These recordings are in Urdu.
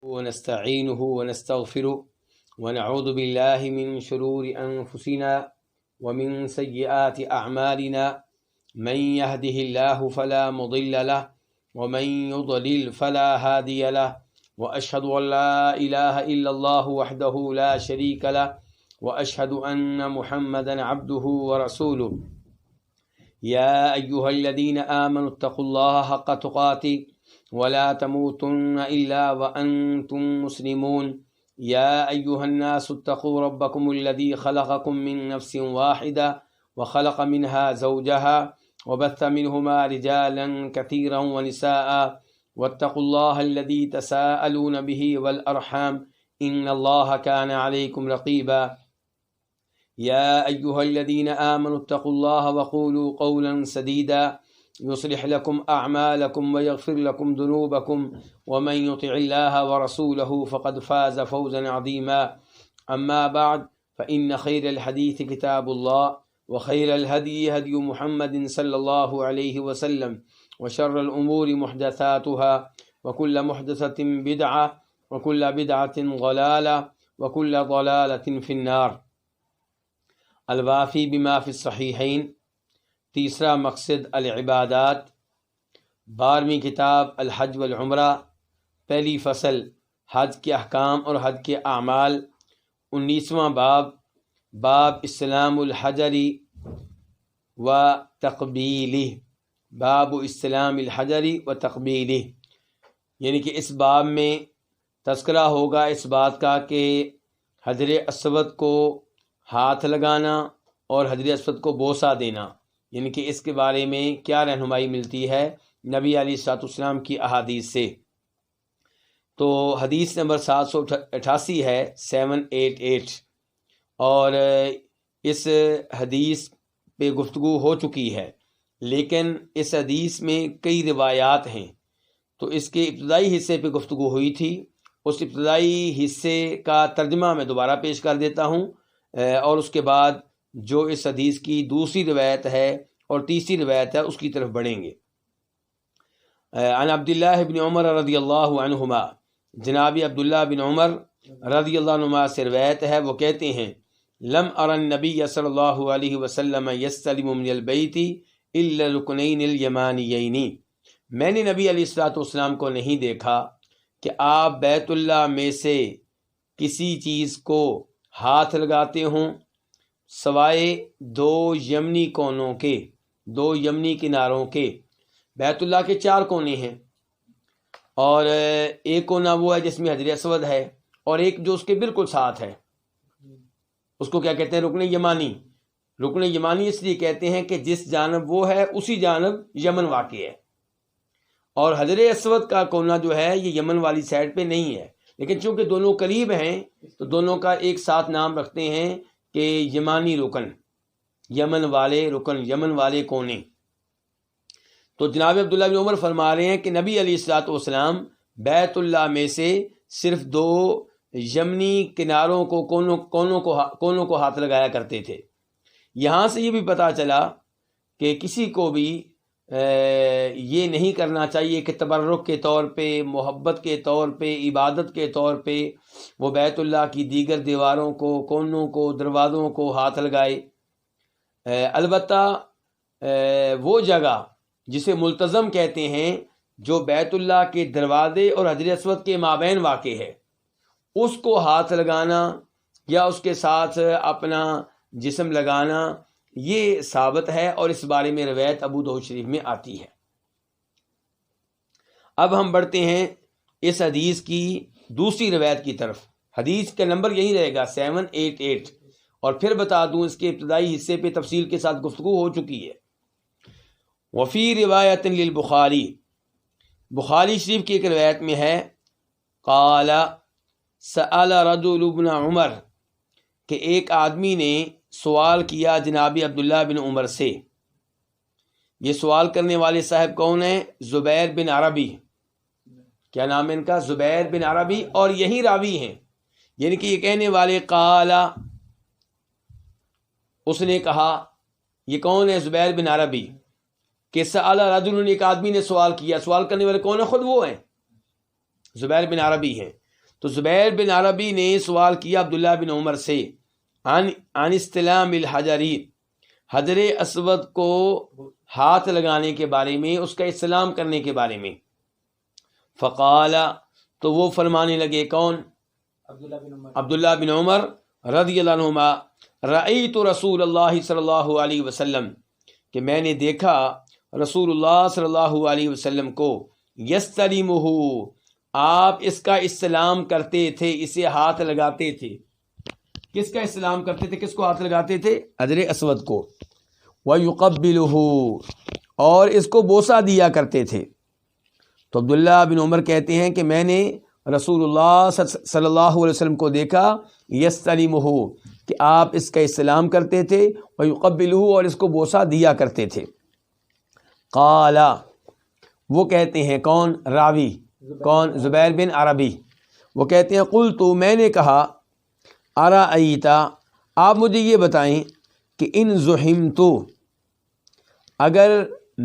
ونستعينه ونستغفره ونعوذ بالله من شرور أنفسنا ومن سيئات أعمالنا من يهده الله فلا مضل له ومن يضلل فلا هادي له وأشهد أن لا إله إلا الله وحده لا شريك له وأشهد أن محمدا عبده ورسوله يا أيها الذين آمنوا اتقوا الله حق تقاته ولا تموتن إلا وأنتم مسلمون يا أيها الناس اتقوا ربكم الذي خلقكم من نفس واحدة وخلق منها زوجها وبث منهما رجالا كثيرا ونساء واتقوا الله الذي تساءلون به والأرحام إن الله كان عليكم رقيبا يا أيها الذين آمنوا اتقوا الله وقولوا قولا سديدا يصلح لكم أعمالكم ويغفر لكم ذنوبكم ومن يطع الله ورسوله فقد فاز فوزا عظيما أما بعد فإن خير الحديث كتاب الله وخير الهدي هدي محمد صلى الله عليه وسلم وشر الأمور محدثاتها وكل محدثة بدعة وكل بدعة ضلالة وكل ضلالة في النار۔ الوافی بما فی الصحیحین، تیسرا مقصد العبادات، 12ویں کتاب الحج والعمرہ، پہلی فصل حج کے احکام اور حج کے اعمال، 19واں باب استلام الحجری و تقبیلہ، باب استلام الحجری و تقبیلہ، یعنی کہ اس باب میں تذکرہ ہوگا اس بات کا کہ حجر اسود کو ہاتھ لگانا اور حجر اسود کو بوسہ دینا، یعنی کہ اس کے بارے میں کیا رہنمائی ملتی ہے نبی علیہ الصلوۃ والسلام کی احادیث سے۔ تو حدیث نمبر 788 ہے 788، اور اس حدیث پہ گفتگو ہو چکی ہے، لیکن اس حدیث میں کئی روایات ہیں، تو اس کے ابتدائی حصے پہ گفتگو ہوئی تھی۔ اس ابتدائی حصے کا ترجمہ میں دوبارہ پیش کر دیتا ہوں، اور اس کے بعد جو اس حدیث کی دوسری روایت ہے اور تیسری روایت ہے اس کی طرف بڑھیں گے۔ عن عبداللہ بن عمر رضی اللہ عنہما، جناب عبداللہ بن عمر رضی اللہ عنہما سے روایت ہے، وہ کہتے ہیں لم ارى النبی صلی اللہ علیہ وسلم یستلم من البیت الا الرکنین الیمانیین، میں نے نبی علیہ الصلوۃ والسلام کو نہیں دیکھا کہ آپ بیت اللہ میں سے کسی چیز کو ہاتھ لگاتے ہوں سوائے دو یمنی کونوں کے، دو یمنی کناروں کے۔ بیت اللہ کے 4 کونے ہیں، اور ایک کونا وہ ہے جس میں حجر اسود ہے، اور ایک جو اس کے بالکل ساتھ ہے، اس کو کیا کہتے ہیں؟ رکن یمانی۔ رکن یمانی اس لیے کہتے ہیں کہ جس جانب وہ ہے اسی جانب یمن واقع ہے، اور حجر اسود کا کونا جو ہے یہ یمن والی سائڈ پہ نہیں ہے، لیکن چونکہ دونوں قریب ہیں تو دونوں کا ایک ساتھ نام رکھتے ہیں کہ یمانی رکن، یمن والے رکن، یمن والے کونے۔ تو جناب عبداللہ بن عمر فرما رہے ہیں کہ نبی علیہ الصلوۃ والسلام بیت اللہ میں سے صرف 2 یمنی کناروں کو، کونوں کو ہاتھ لگایا کرتے تھے۔ یہاں سے یہ بھی پتہ چلا کہ کسی کو بھی یہ نہیں کرنا چاہیے کہ تبرک کے طور پہ، محبت کے طور پہ، عبادت کے طور پہ وہ بیت اللہ کی دیگر دیواروں کو، کونوں کو، دروازوں کو ہاتھ لگائے۔ البتہ وہ جگہ جسے ملتزم کہتے ہیں، جو بیت اللہ کے دروازے اور حجر اسود کے مابین واقع ہے، اس کو ہاتھ لگانا یا اس کے ساتھ اپنا جسم لگانا یہ ثابت ہے، اور اس بارے میں روایت ابو داؤد شریف میں آتی ہے۔ اب ہم بڑھتے ہیں اس حدیث کی دوسری روایت کی طرف۔ حدیث کا نمبر یہی رہے گا 788، اور پھر بتا دوں اس کے ابتدائی حصے پہ تفصیل کے ساتھ گفتگو ہو چکی ہے۔ وفی روایت للبخاری، بخاری شریف کی ایک روایت میں ہے قال سأل رجل ابن عمر، کہ ایک آدمی نے سوال کیا جناب عبداللہ بن عمر سے۔ یہ سوال کرنے والے صاحب کون ہیں؟ زبیر بن عربی۔ کیا نام ہے ان کا؟ زبیر بن عربی، اور یہی راوی ہیں، یعنی کہ یہ کہنے والے قال، اس نے کہا، یہ کون ہے؟ زبیر بن عربی، کہ سأل رجل، ایک آدمی نے سوال کیا۔ سوال کرنے والے کون ہیں؟ خود وہ ہیں، زبیر بن عربی ہیں۔ تو زبیر بن عربی نے سوال کیا عبداللہ بن عمر سے عن استلام الحجری، حجر اسود کو ہاتھ لگانے کے بارے میں، اس کا استلام کرنے کے بارے میں. فقال، تو وہ فرمانے لگے، کون؟ عبداللہ بن عمر رضی اللہ عنہما، رأیت رسول اللہ صلی اللہ علیہ وسلم، کہ میں نے دیکھا رسول اللہ صلی اللہ علیہ وسلم کو، یستلمہ، آپ اس کا استلام کرتے تھے، اسے ہاتھ لگاتے تھے. کس کا استلام کرتے تھے؟ کس کو ہاتھ لگاتے تھے؟ حجر اسود کو. وَيُقَبِّلُهُ، اور اس کو بوسہ دیا کرتے تھے. تو عبداللہ بن عمر کہتے ہیں کہ میں نے رسول اللہ صلی اللہ علیہ وسلم کو دیکھا، یستلمہ، کہ آپ اس کا استلام کرتے تھے، وَيُقَبِّلُهُ، اور اس کو بوسہ دیا کرتے تھے. قال، وہ کہتے ہیں، کون؟ راوی، کون؟ زبیر بن عربی. وہ کہتے ہیں، قلت، میں نے کہا، ارأیت، آپ مجھے یہ بتائیں کہ ان زحمت، اگر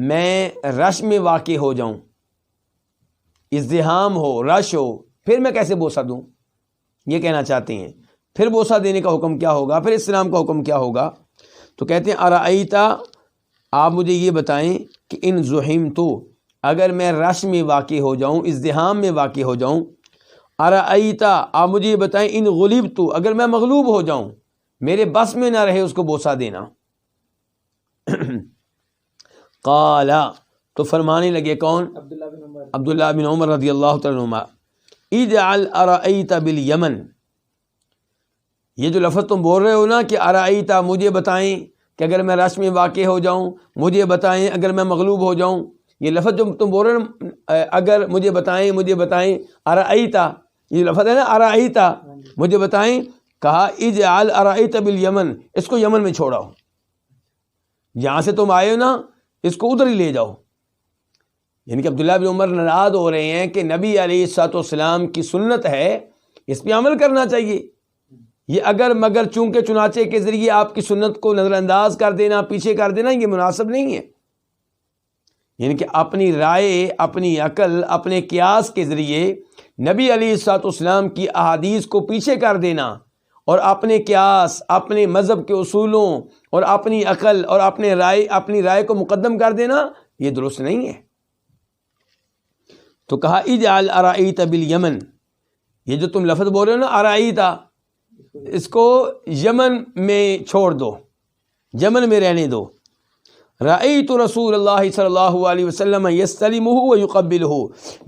میں رش میں واقع ہو جاؤں، ازدحام ہو، رش ہو، پھر میں کیسے بوسہ دوں؟ یہ کہنا چاہتے ہیں پھر بوسہ دینے کا حکم کیا ہوگا، پھر استلام کا حکم کیا ہوگا؟ تو کہتے ہیں ارأیت، آپ مجھے یہ بتائیں کہ ان زحمت، اگر میں رش میں واقع ہو جاؤں، ازدحام میں واقع ہو جاؤں. ارأیت، آپ مجھے یہ بتائیں ان غلبت، اگر میں مغلوب ہو جاؤں، میرے بس میں نہ رہے اس کو بوسہ دینا. قال، تو فرمانے لگے، کون؟ عبداللہ بن عمر رضی اللہ تعالیٰ عنہما، اجعل ارأیت بالیمن، یہ جو لفظ تم بول رہے ہو نا کہ ارأیت، مجھے بتائیں کہ اگر میں رش میں واقع ہو جاؤں، مجھے بتائیں اگر میں مغلوب ہو جاؤں، یہ لفظ جو تم بول رہے ہو، اگر مجھے بتائیں، ارأیت، یہ لفظ ہے نا ارأیت، مجھے بتائیں، کہا اجعل ارأیت بالیمن، اس کو یمن میں چھوڑاؤ، جہاں سے تم آئے ہو نا اس کو ادھر ہی لے جاؤ. یعنی کہ عبداللہ بن عمر ناراض ہو رہے ہیں کہ نبی علیہ الصلوۃ والسلام کی سنت ہے، اس پہ عمل کرنا چاہیے. یہ اگر مگر چونکہ چنانچہ کے ذریعے آپ کی سنت کو نظر انداز کر دینا، پیچھے کر دینا، یہ مناسب نہیں ہے. یعنی کہ اپنی رائے، اپنی عقل، اپنے قیاس کے ذریعے نبی علیہ الصلوۃ والسلام کی احادیث کو پیچھے کر دینا اور اپنے قیاس، اپنے مذہب کے اصولوں اور اپنی عقل اور اپنی رائے کو مقدم کر دینا، یہ درست نہیں ہے. تو کہا اجعل ارأیت بالیمن، یہ جو تم لفظ بول رہے ہو نا ارأیت، اس کو یمن میں چھوڑ دو، یمن میں رہنے دو. رأیت رسول اللہ صلی اللہ علیہ وسلم یستلمہ ویقبلہ،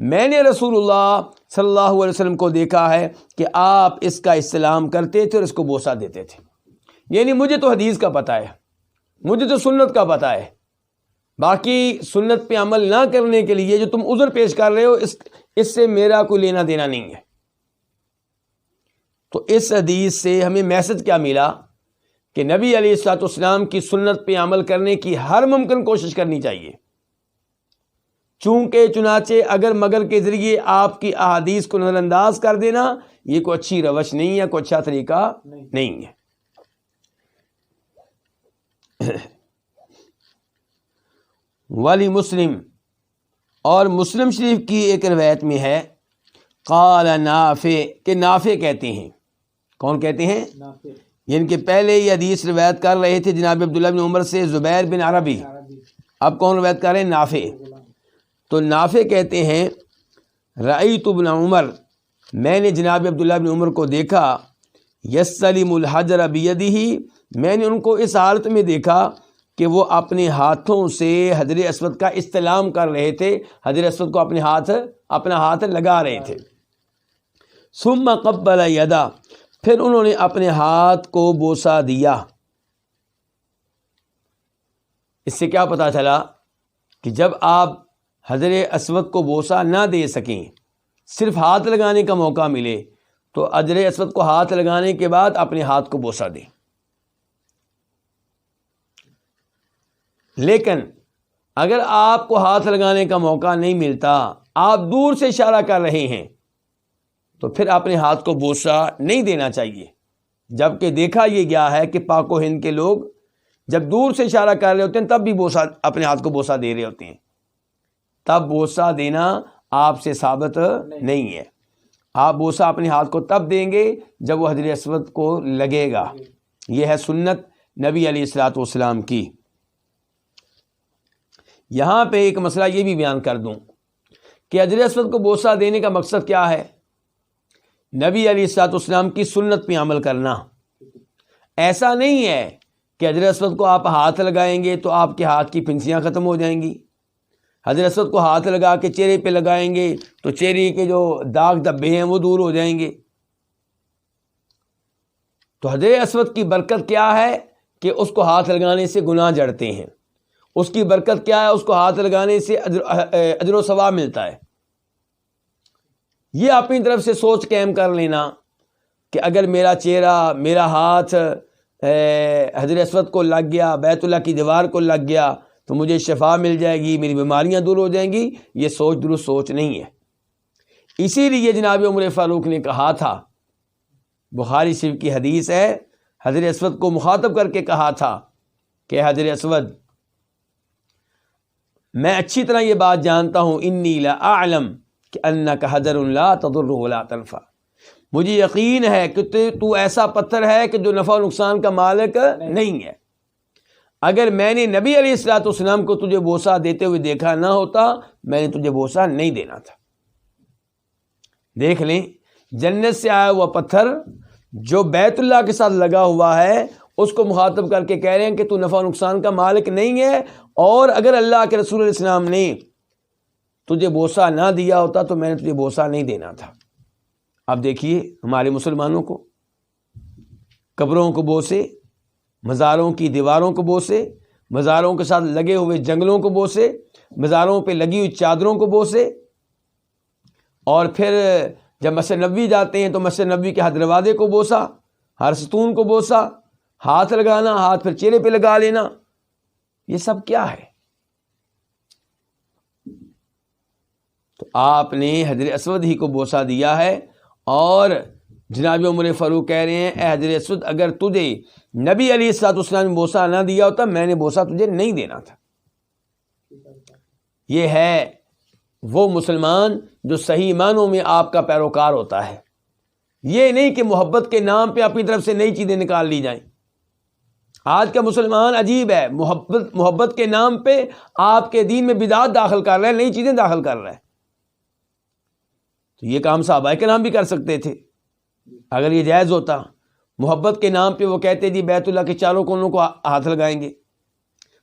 میں نے رسول اللہ صلی اللہ علیہ وسلم کو دیکھا ہے کہ آپ اس کا استلام کرتے تھے اور اس کو بوسہ دیتے تھے. یعنی مجھے تو حدیث کا پتہ ہے، مجھے تو سنت کا پتہ ہے، باقی سنت پہ عمل نہ کرنے کے لیے جو تم عذر پیش کر رہے ہو، اس سے میرا کوئی لینا دینا نہیں ہے. تو اس حدیث سے ہمیں میسج کیا ملا کہ نبی علیہ الصلوۃ والسلام کی سنت پہ عمل کرنے کی ہر ممکن کوشش کرنی چاہیے. چونکہ چنانچہ اگر مگر کے ذریعے آپ کی احادیث کو نظر انداز کر دینا، یہ کوئی اچھی روش نہیں ہے، کوئی اچھا طریقہ نہیں ہے. ولی مسلم، اور مسلم شریف کی ایک روایت میں ہے، قال نافع، کہ نافع کہتے ہیں. کون کہتے ہیں؟ نافع. یعنی کہ پہلے یہ حدیث روایت کر رہے تھے جناب عبداللہ بن عمر سے زبیر بن عربی، اب کون روایت کر رہے ہیں؟ نافع. تو نافع کہتے ہیں رأیت ابن عمر، میں نے جناب عبداللہ بن عمر کو دیکھا، یستلم الحجر بیدہ، میں نے ان کو اس حالت میں دیکھا کہ وہ اپنے ہاتھوں سے حجر اسود کا استلام کر رہے تھے، حجر اسود کو اپنا ہاتھ لگا رہے تھے. ثم قبل یدا، پھر انہوں نے اپنے ہاتھ کو بوسہ دیا. اس سے کیا پتہ چلا کہ جب آپ حجر اسود کو بوسہ نہ دے سکیں، صرف ہاتھ لگانے کا موقع ملے، تو حجر اسود کو ہاتھ لگانے کے بعد اپنے ہاتھ کو بوسہ دیں. لیکن اگر آپ کو ہاتھ لگانے کا موقع نہیں ملتا، آپ دور سے اشارہ کر رہے ہیں، تو پھر اپنے ہاتھ کو بوسہ نہیں دینا چاہیے. جبکہ دیکھا یہ گیا ہے کہ پاک و ہند کے لوگ جب دور سے اشارہ کر رہے ہوتے ہیں تب بھی اپنے ہاتھ کو بوسہ دے رہے ہوتے ہیں، تب بوسہ دینا آپ سے ثابت نہیں ہے. آپ بوسہ اپنے ہاتھ کو تب دیں گے جب وہ حجر اسود کو لگے گا. یہ ہے سنت نبی علیہ الصلوۃ والسلام کی. یہاں پہ ایک مسئلہ یہ بھی بیان کر دوں کہ حجر اسود کو بوسہ دینے کا مقصد کیا ہے؟ نبی علیہ الصلوۃ والسلام کی سنت پہ عمل کرنا. ایسا نہیں ہے کہ حجر اسود کو آپ ہاتھ لگائیں گے تو آپ کے ہاتھ کی پھنسیاں ختم ہو جائیں گی. حجر اسود کو ہاتھ لگا کے چہرے پہ لگائیں گے تو چہرے کے جو داغ دھبے ہیں وہ دور ہو جائیں گے. تو حجر اسود کی برکت کیا ہے کہ اس کو ہاتھ لگانے سے گناہ جڑتے ہیں. اس کی برکت کیا ہے؟ اس کو ہاتھ لگانے سے اجر و ثواب ملتا ہے. یہ اپنی طرف سے سوچ قائم کر لینا کہ اگر میرا چہرہ، میرا ہاتھ حجر اسود کو لگ گیا، بیت اللہ کی دیوار کو لگ گیا تو مجھے شفا مل جائے گی، میری بیماریاں دور ہو جائیں گی، یہ سوچ درست سوچ نہیں ہے. اسی لیے جناب عمر فاروق نے کہا تھا، بخاری شریف کی حدیث ہے، حجر اسود کو مخاطب کر کے کہا تھا کہ حجر اسود، میں اچھی طرح یہ بات جانتا ہوں، انی لا اعلم کہ انک حجر لا تضر ولا تنفع، مجھے یقین ہے کہ تو ایسا پتھر ہے کہ جو نفع و نقصان کا مالک نہیں ہے. اگر میں نے نبی علیہ الصلوۃ والسلام کو تجھے بوسہ دیتے ہوئے دیکھا نہ ہوتا، میں نے تجھے بوسہ نہیں دینا تھا. دیکھ لیں، جنت سے آیا ہوا پتھر جو بیت اللہ کے ساتھ لگا ہوا ہے، اس کو مخاطب کر کے کہہ رہے ہیں کہ تو نفع و نقصان کا مالک نہیں ہے، اور اگر اللہ کے رسول علیہ السلام نے تجھے بوسہ نہ دیا ہوتا تو میں نے تجھے بوسہ نہیں دینا تھا. اب دیکھیے ہمارے مسلمانوں کو قبروں کو بوسے، مزاروں کی دیواروں کو بوسے، مزاروں کے ساتھ لگے ہوئے جنگلوں کو بوسے، مزاروں پہ لگی ہوئی چادروں کو بوسے، اور پھر جب مسجد نبوی جاتے ہیں تو مسجد نبوی کے ہر دروازے کو بوسا، ہر ستون کو بوسا، ہاتھ لگانا، ہاتھ پھر چہرے پہ لگا لینا، یہ سب کیا ہے؟ تو آپ نے حجر اسود ہی کو بوسہ دیا ہے. اور جناب عمر فاروق کہہ رہے ہیں، اے حجر اسود، اگر تجھے نبی علیہ الصلوۃ والسلام نے بوسہ نہ دیا ہوتا، میں نے بوسہ تجھے نہیں دینا تھا. یہ ہے وہ مسلمان جو صحیح معنوں میں آپ کا پیروکار ہوتا ہے. یہ نہیں کہ محبت کے نام پہ اپنی طرف سے نئی چیزیں نکال لی جائیں. آج کا مسلمان عجیب ہے، محبت کے نام پہ آپ کے دین میں بدعات داخل کر رہا ہے، نئی چیزیں داخل کر رہا ہے. تو یہ کام صحابہ کے نام بھی کر سکتے تھے اگر یہ جائز ہوتا. محبت کے نام پہ وہ کہتے جی بیت اللہ کے چاروں کونوں کو ہاتھ لگائیں گے،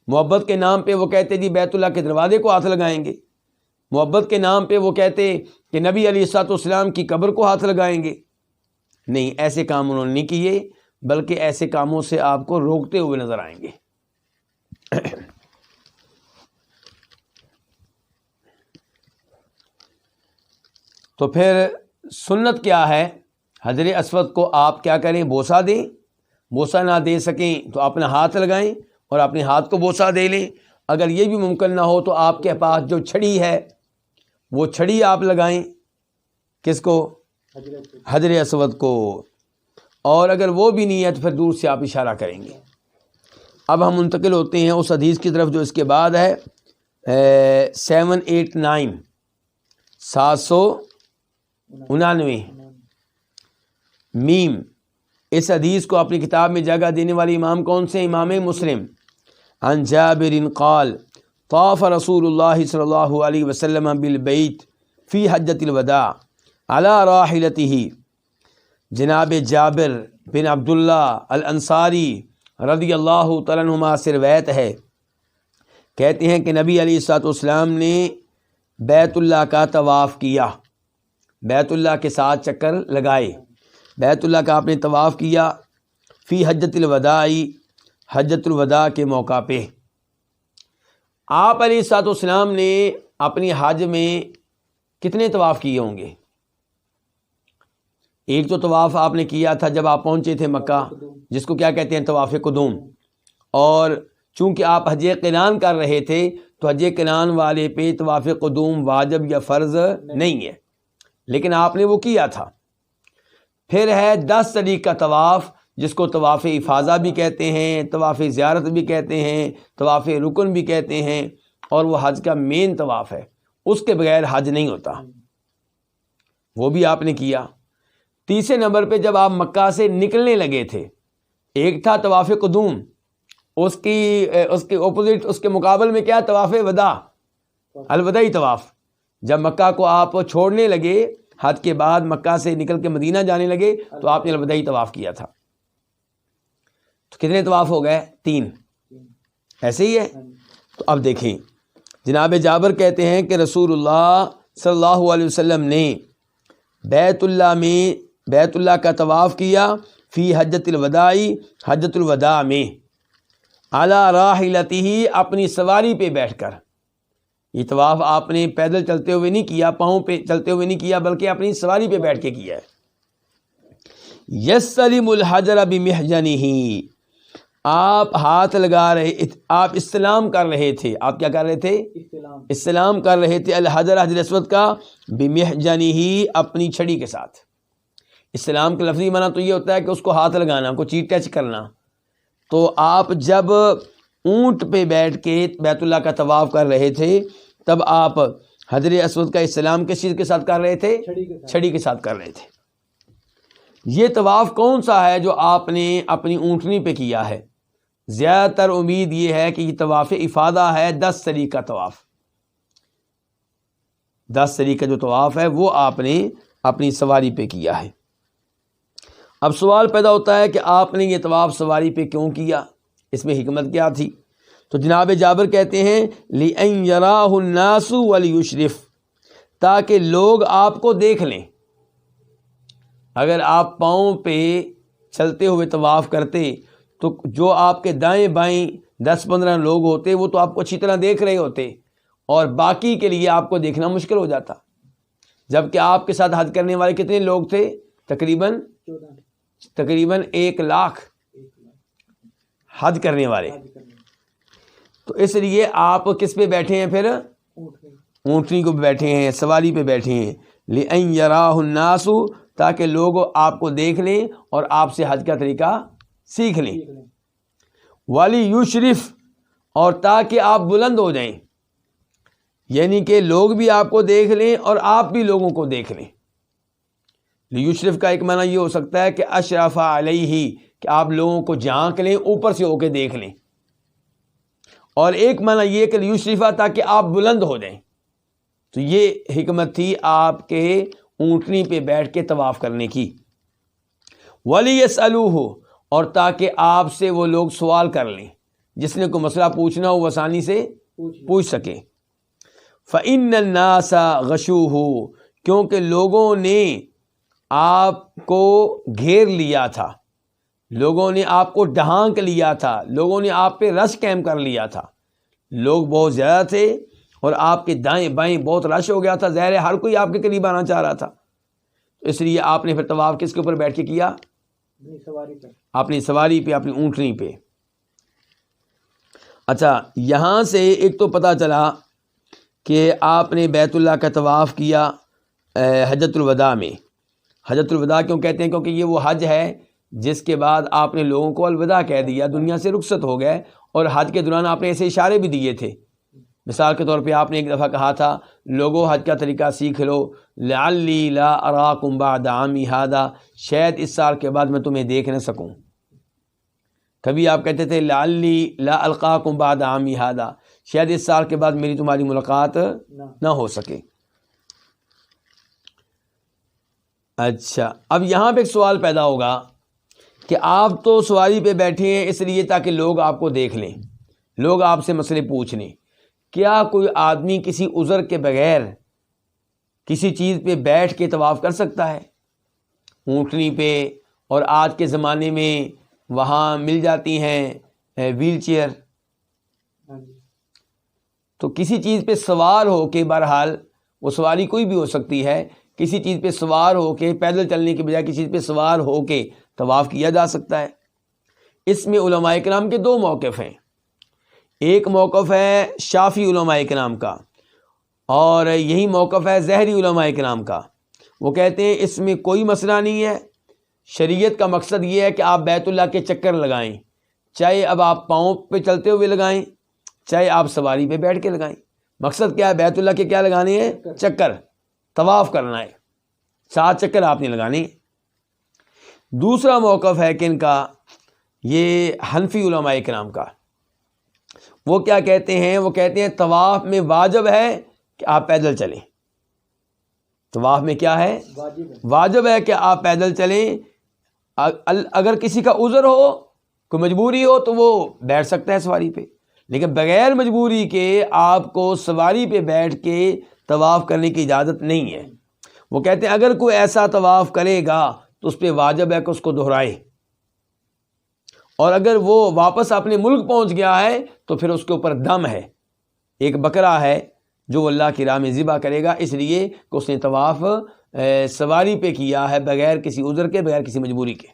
محبت کے نام پہ وہ کہتے جی بیت اللہ کے دروازے کو ہاتھ لگائیں گے، محبت کے نام پہ وہ کہتے کہ نبی علیہ الصلوۃ والسلام کی قبر کو ہاتھ لگائیں گے. نہیں، ایسے کام انہوں نے نہیں کیے، بلکہ ایسے کاموں سے آپ کو روکتے ہوئے نظر آئیں گے. تو پھر سنت کیا ہے؟ حجر اسود کو آپ کیا کریں؟ بوسہ دیں. بوسہ نہ دے سکیں تو اپنا ہاتھ لگائیں اور اپنے ہاتھ کو بوسہ دے لیں. اگر یہ بھی ممکن نہ ہو تو آپ کے پاس جو چھڑی ہے وہ چھڑی آپ لگائیں. کس کو؟ حجر اسود کو. اور اگر وہ بھی نہیں ہے تو پھر دور سے آپ اشارہ کریں گے. اب ہم منتقل ہوتے ہیں اس حدیث کی طرف جو اس کے بعد ہے 789 799 میم. اس حدیث کو اپنی کتاب میں جگہ دینے والے امام کون سے؟ امام مسلم. عن جابر قال طاف رسول اللہ صلی اللہ علیہ وسلم بالبیت فی حجۃ الوداع علی راحلتہ. جناب جابر بن عبداللہ الانصاری رضی اللہ تعالیٰ عنہما سے روایت ہے، کہتے ہیں کہ نبی علیہ الصلوۃ والسلام نے بیت اللہ کا طواف کیا، بیت اللہ کے ساتھ چکر لگائے، بیت اللہ کا آپ نے طواف کیا فی حجۃ الوداع، حجۃ الوداع کے موقع پہ. آپ علیہ الصلوۃ والسلام نے اپنی حج میں کتنے طواف کیے ہوں گے؟ ایک تو طواف آپ نے کیا تھا جب آپ پہنچے تھے مکہ، جس کو کیا کہتے ہیں؟ طواف قدوم. اور چونکہ آپ حج قران کر رہے تھے تو حج قران والے پہ طواف قدوم واجب یا فرض نہیں ہے، لیکن آپ نے وہ کیا تھا. پھر ہے 10 طریق کا طواف، جس کو طواف افاضہ بھی کہتے ہیں، طواف زیارت بھی کہتے ہیں، طواف رکن بھی کہتے ہیں، اور وہ حج کا مین طواف ہے، اس کے بغیر حج نہیں ہوتا. وہ بھی آپ نے کیا۔ تیسرے نمبر پہ جب آپ مکہ سے نکلنے لگے تھے، ایک تھا طواف قدوم، اس کے اپوزٹ، اس کے مقابل میں کیا؟ طواف وداع، الوداعی طواف۔ جب مکہ کو آپ چھوڑنے لگے، حج کے بعد مکہ سے نکل کے مدینہ جانے لگے، تو آپ نے الوداعی طواف کیا تھا۔ تو کتنے طواف ہو گئے؟ 3۔ ایسے ہی ہے۔ تو اب دیکھیں، جناب جابر کہتے ہیں کہ رسول اللہ صلی اللہ علیہ وسلم نے بیت اللہ کا طواف کیا فی حجۃ الوداع، حجۃ الوداع میں، علی راحلتہ، اپنی سواری پہ بیٹھ کر۔ یہ طواف آپ نے پیدل چلتے ہوئے نہیں کیا، پاؤں پہ چلتے ہوئے نہیں کیا، بلکہ اپنی سواری پہ بیٹھ کے کیا ہے۔ یستلم الحجر بمحجنہ، آپ ہاتھ لگا رہے، آپ استلام کر رہے تھے۔ آپ کیا کر رہے تھے؟ استلام کر رہے تھے الحجر، حجر اسود کا، بمحجنہ، اپنی چھڑی کے ساتھ۔ استلام کا لفظی معنی تو یہ ہوتا ہے کہ اس کو ہاتھ لگانا، کو چیز ٹچ کرنا۔ تو آپ جب اونٹ پہ بیٹھ کے بیت اللہ کا طواف کر رہے تھے، تب آپ حجر اسود کا استلام کس چیز کے ساتھ کر رہے تھے؟ چھڑی کے ساتھ کر رہے تھے۔ یہ طواف کون سا ہے جو آپ نے اپنی اونٹنی پہ کیا ہے؟ زیادہ تر امید یہ ہے کہ یہ طواف افادہ ہے، 10 سری کا طواف۔ 10 سری کا جو طواف ہے وہ آپ نے اپنی سواری پہ کیا ہے۔ اب سوال پیدا ہوتا ہے کہ آپ نے یہ طواف سواری پہ کیوں کیا؟ اس میں حکمت کیا تھی؟ تو جناب جابر کہتے ہیں لِأَن يَرَاهُ النَّاسُ وَلِيُشْرِفْ، تاکہ لوگ آپ کو دیکھ لیں۔ اگر آپ پاؤں پہ چلتے ہوئے طواف کرتے تو جو آپ کے دائیں بائیں 10-15 لوگ ہوتے وہ تو آپ کو اچھی طرح دیکھ رہے ہوتے، اور باقی کے لیے آپ کو دیکھنا مشکل ہو جاتا۔ جبکہ آپ کے ساتھ حج کرنے والے کتنے لوگ تھے؟ تقریباً 1,00,000 حج کرنے والے۔ تو اس لیے آپ کس پہ بیٹھے ہیں پھر؟ اونٹنی کو بیٹھے ہیں، سواری پہ بیٹھے ہیں۔ لِأَن يَرَاهُ النَّاسُ، تاکہ لوگ آپ کو دیکھ لیں اور آپ سے حج کا طریقہ سیکھ لیں۔ وَلِيُشْرِفْ، اور تاکہ آپ بلند ہو جائیں، یعنی کہ لوگ بھی آپ کو دیکھ لیں اور آپ بھی لوگوں کو دیکھ لیں۔ لیشرف کا ایک معنی یہ ہو سکتا ہے کہ اشرف علیہ، کہ آپ لوگوں کو جھانک لیں، اوپر سے ہو کے دیکھ لیں، اور ایک معنی یہ کہ لیشرفا، تاکہ آپ بلند ہو جائیں۔ تو یہ حکمت تھی آپ کے اونٹنی پہ بیٹھ کے طواف کرنے کی۔ وَلِيَسْأَلُوهُ، اور تاکہ آپ سے وہ لوگ سوال کر لیں، جس نے کوئی مسئلہ پوچھنا ہو وہ آسانی سے پوچھ سکیں۔ فَإِنَّ النَّاسَ غَشُوهُ، کیونکہ لوگوں نے آپ کو گھیر لیا تھا، لوگوں نے آپ کو ڈھانک لیا تھا، لوگوں نے آپ پہ رش قائم کر لیا تھا۔ لوگ بہت زیادہ تھے اور آپ کے دائیں بائیں بہت رش ہو گیا تھا، ظاہر ہے ہر کوئی آپ کے قریب آنا چاہ رہا تھا۔ اس لیے آپ نے پھر طواف کس کے اوپر بیٹھ کے کیا؟ اپنی سواری پہ، اپنی اونٹنی پہ۔ اچھا، یہاں سے ایک تو پتہ چلا کہ آپ نے بیت اللہ کا طواف کیا حجۃ الوداع میں۔ حجۃ الوداع کیوں کہتے ہیں؟ کیونکہ یہ وہ حج ہے جس کے بعد آپ نے لوگوں کو الوداع کہہ دیا، دنیا سے رخصت ہو گئے، اور حج کے دوران آپ نے ایسے اشارے بھی دیے تھے۔ مثال کے طور پہ آپ نے ایک دفعہ کہا تھا، لوگوں حج کا طریقہ سیکھ لو، لعلی لا اراکم بعد عامی ھذا، شاید اس سال کے بعد میں تمہیں دیکھ نہ سکوں۔ کبھی آپ کہتے تھے لعلی لا القاکم بعد عامی ھذا، شاید اس سال کے بعد میری تمہاری ملاقات نہ ہو سکے۔ اچھا، اب یہاں پہ ایک سوال پیدا ہوگا کہ آپ تو سواری پہ بیٹھے ہیں اس لیے تاکہ لوگ آپ کو دیکھ لیں، لوگ آپ سے مسئلے پوچھ لیں۔ کیا کوئی آدمی کسی عذر کے بغیر کسی چیز پہ بیٹھ کے طواف کر سکتا ہے؟ اونٹنی پہ، اور آج کے زمانے میں وہاں مل جاتی ہیں ویل چیئر، تو کسی چیز پہ سوار ہو کے، بہرحال وہ سواری کوئی بھی ہو سکتی ہے، کسی چیز پہ سوار ہو کے، پیدل چلنے کے بجائے کسی چیز پہ سوار ہو کے طواف کیا جا سکتا ہے۔ اس میں علماء کرام کے 2 موقف ہیں۔ ایک موقف ہے شافعی علماء کرام کا، اور یہی موقف ہے ظاہری علماء کرام کا۔ وہ کہتے ہیں اس میں کوئی مسئلہ نہیں ہے، شریعت کا مقصد یہ ہے کہ آپ بیت اللہ کے چکر لگائیں، چاہے اب آپ پاؤں پہ چلتے ہوئے لگائیں، چاہے آپ سواری پہ بیٹھ کے لگائیں۔ مقصد کیا ہے؟ بیت اللہ کے کیا لگانے ہیں؟ چکر، طواف کرنا ہے۔ 7 چکر آپ نے لگانے. دوسرا موقف ہے کہ ان کا یہ حنفی علماء کرام کا، وہ کیا کہتے ہیں؟ وہ کہتے ہیں طواف میں واجب ہے کہ آپ پیدل چلیں. طواف میں کیا ہے؟ واجب ہے کہ آپ پیدل چلیں. اگر کسی کا عذر ہو، کوئی مجبوری ہو، تو وہ بیٹھ سکتا ہے سواری پہ، لیکن بغیر مجبوری کے آپ کو سواری پہ بیٹھ کے طواف کرنے کی اجازت نہیں ہے. وہ کہتے ہیں اگر کوئی ایسا طواف کرے گا تو اس پہ واجب ہے کہ اس کو دہرائے، اور اگر وہ واپس اپنے ملک پہنچ گیا ہے تو پھر اس کے اوپر دم ہے، ایک بکرا ہے جو اللہ کی راہ میں ذبح کرے گا، اس لیے کہ اس نے طواف سواری پہ کیا ہے بغیر کسی عذر کے، بغیر کسی مجبوری کے.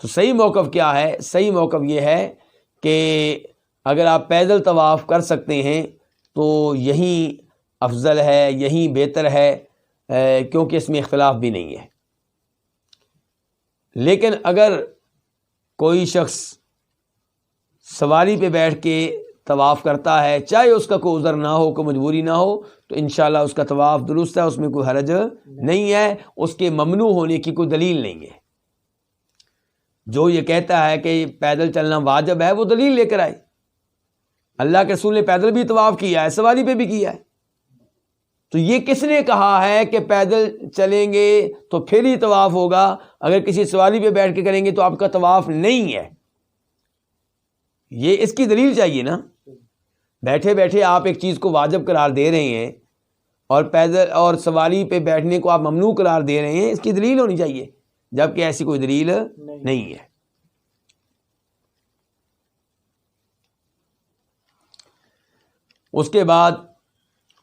تو صحیح موقف کیا ہے؟ صحیح موقف یہ ہے کہ اگر آپ پیدل طواف کر سکتے ہیں تو یہی افضل ہے، یہی بہتر ہے، کیونکہ اس میں اختلاف بھی نہیں ہے. لیکن اگر کوئی شخص سواری پہ بیٹھ کے طواف کرتا ہے، چاہے اس کا کوئی عذر نہ ہو، کوئی مجبوری نہ ہو، تو انشاءاللہ اس کا طواف درست ہے، اس میں کوئی حرج نہیں ہے، اس کے ممنوع ہونے کی کوئی دلیل نہیں ہے. جو یہ کہتا ہے کہ پیدل چلنا واجب ہے، وہ دلیل لے کر آئے. اللہ کے رسول نے پیدل بھی طواف کیا ہے، سواری پہ بھی کیا ہے. تو یہ کس نے کہا ہے کہ پیدل چلیں گے تو پھر ہی طواف ہوگا، اگر کسی سواری پہ بیٹھ کے کریں گے تو آپ کا طواف نہیں ہے؟ یہ اس کی دلیل چاہیے نا. بیٹھے بیٹھے آپ ایک چیز کو واجب قرار دے رہے ہیں اور پیدل اور سواری پہ بیٹھنے کو آپ ممنوع قرار دے رہے ہیں، اس کی دلیل ہونی چاہیے، جبکہ ایسی کوئی دلیل نہیں ہے. اس کے بعد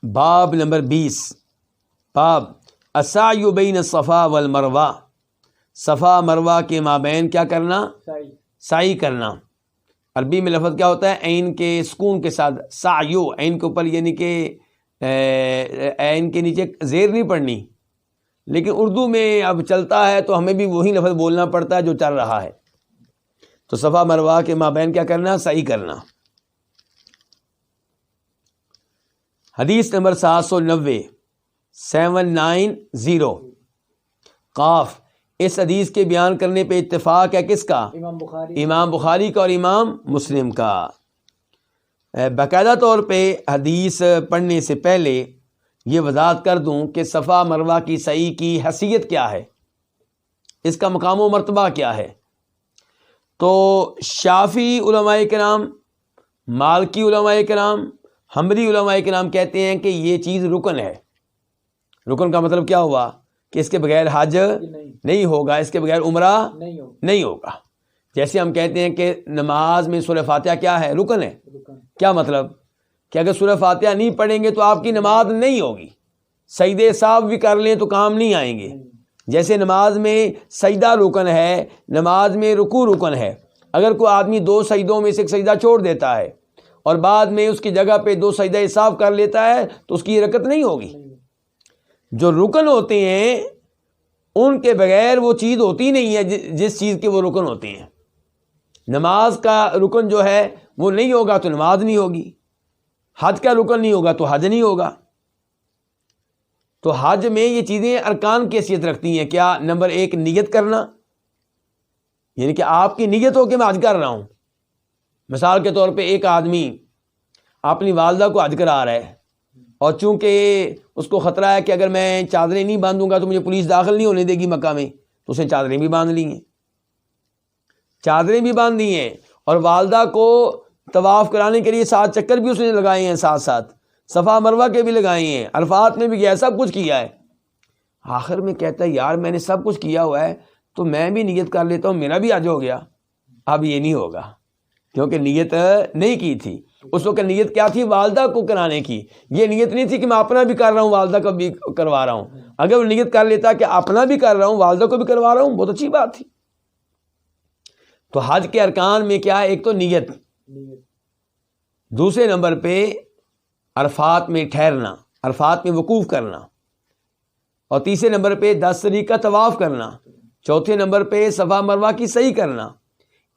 باب نمبر 20، باب السعی بین الصفا والمروہ، صفا مروہ کے مابین کیا کرنا؟ سعی کرنا. عربی میں لفظ کیا ہوتا ہے؟ عین کے سکون کے ساتھ سعیو، عین کے اوپر یعنی کہ عین کے نیچے زیر نہیں پڑنی، لیکن اردو میں اب چلتا ہے تو ہمیں بھی وہی لفظ بولنا پڑتا ہے جو چل رہا ہے. تو صفا مروہ کے مابین کیا کرنا؟ سعی کرنا. حدیث نمبر 790 790 قاف. اس حدیث کے بیان کرنے پہ اتفاق ہے کس کا؟ امام بخاری کا اور امام مسلم کا. باقاعدہ طور پہ حدیث پڑھنے سے پہلے یہ وضاحت کر دوں کہ صفا مروہ کی سعی کی حیثیت کیا ہے، اس کا مقام و مرتبہ کیا ہے. تو شافعی علماء کرام، مالکی علماء کرام، حنبلی علماء کرام کہتے ہیں کہ یہ چیز رکن ہے. رکن کا مطلب کیا ہوا؟ کہ اس کے بغیر حج نہیں ہوگا، اس کے بغیر عمرہ نہیں ہوگا. جیسے ہم کہتے ہیں کہ نماز میں سورہ فاتحہ کیا ہے؟ رکن ہے. کیا مطلب؟ کہ اگر سورہ فاتحہ نہیں پڑھیں گے تو آپ کی نماز نہیں ہوگی. سجدے صاحب بھی کر لیں تو کام نہیں آئیں گے. جیسے نماز میں سجدہ رکن ہے، نماز میں رکوع رکن ہے. اگر کوئی آدمی 2 سجدوں میں سے ایک سجدہ چھوڑ دیتا ہے اور بعد میں اس کی جگہ پہ 2 سجدہ صاف کر لیتا ہے تو اس کی یہ رکعت نہیں ہوگی. جو رکن ہوتے ہیں ان کے بغیر وہ چیز ہوتی نہیں ہے جس چیز کے وہ رکن ہوتے ہیں. نماز کا رکن جو ہے وہ نہیں ہوگا تو نماز نہیں ہوگی. حج کا رکن نہیں ہوگا تو حج نہیں ہوگا. تو حج میں یہ چیزیں ارکان کی حیثیت رکھتی ہیں. کیا؟ نمبر 1 نیت کرنا، یعنی کہ آپ کی نیت ہو کہ میں حج کر رہا ہوں. مثال کے طور پہ ایک آدمی اپنی والدہ کو حج کرا رہا ہے، اور چونکہ اس کو خطرہ ہے کہ اگر میں چادریں نہیں باندھوں گا تو مجھے پولیس داخل نہیں ہونے دے گی مکہ میں، تو اس نے چادریں بھی باندھ لی ہیں. چادریں بھی باندھ دی ہیں اور والدہ کو طواف کرانے کے لیے 7 چکر بھی اس نے لگائے ہیں، ساتھ ساتھ صفا مروہ کے بھی لگائے ہیں، عرفات میں بھی گیا، سب کچھ کیا ہے. آخر میں کہتا ہے یار میں نے سب کچھ کیا ہوا ہے تو میں بھی نیت کر لیتا ہوں، میرا بھی حج ہو گیا. اب یہ نہیں ہوگا کیونکہ نیت نہیں کی تھی. اس وقت نیت کیا تھی؟ والدہ کو کرانے کی. یہ نیت نہیں تھی کہ میں اپنا بھی کر رہا ہوں والدہ کو بھی کروا رہا ہوں. اگر وہ نیت کر لیتا کہ اپنا بھی کر رہا ہوں والدہ کو بھی کروا رہا ہوں، بہت اچھی بات تھی. تو حج کے ارکان میں کیا ہے؟ ایک تو نیت، دوسرے نمبر پہ عرفات میں ٹھہرنا، عرفات میں وقوف کرنا، اور تیسرے نمبر پہ 10 طریق کا طواف کرنا، چوتھے نمبر پہ صفا مروہ کی سعی کرنا.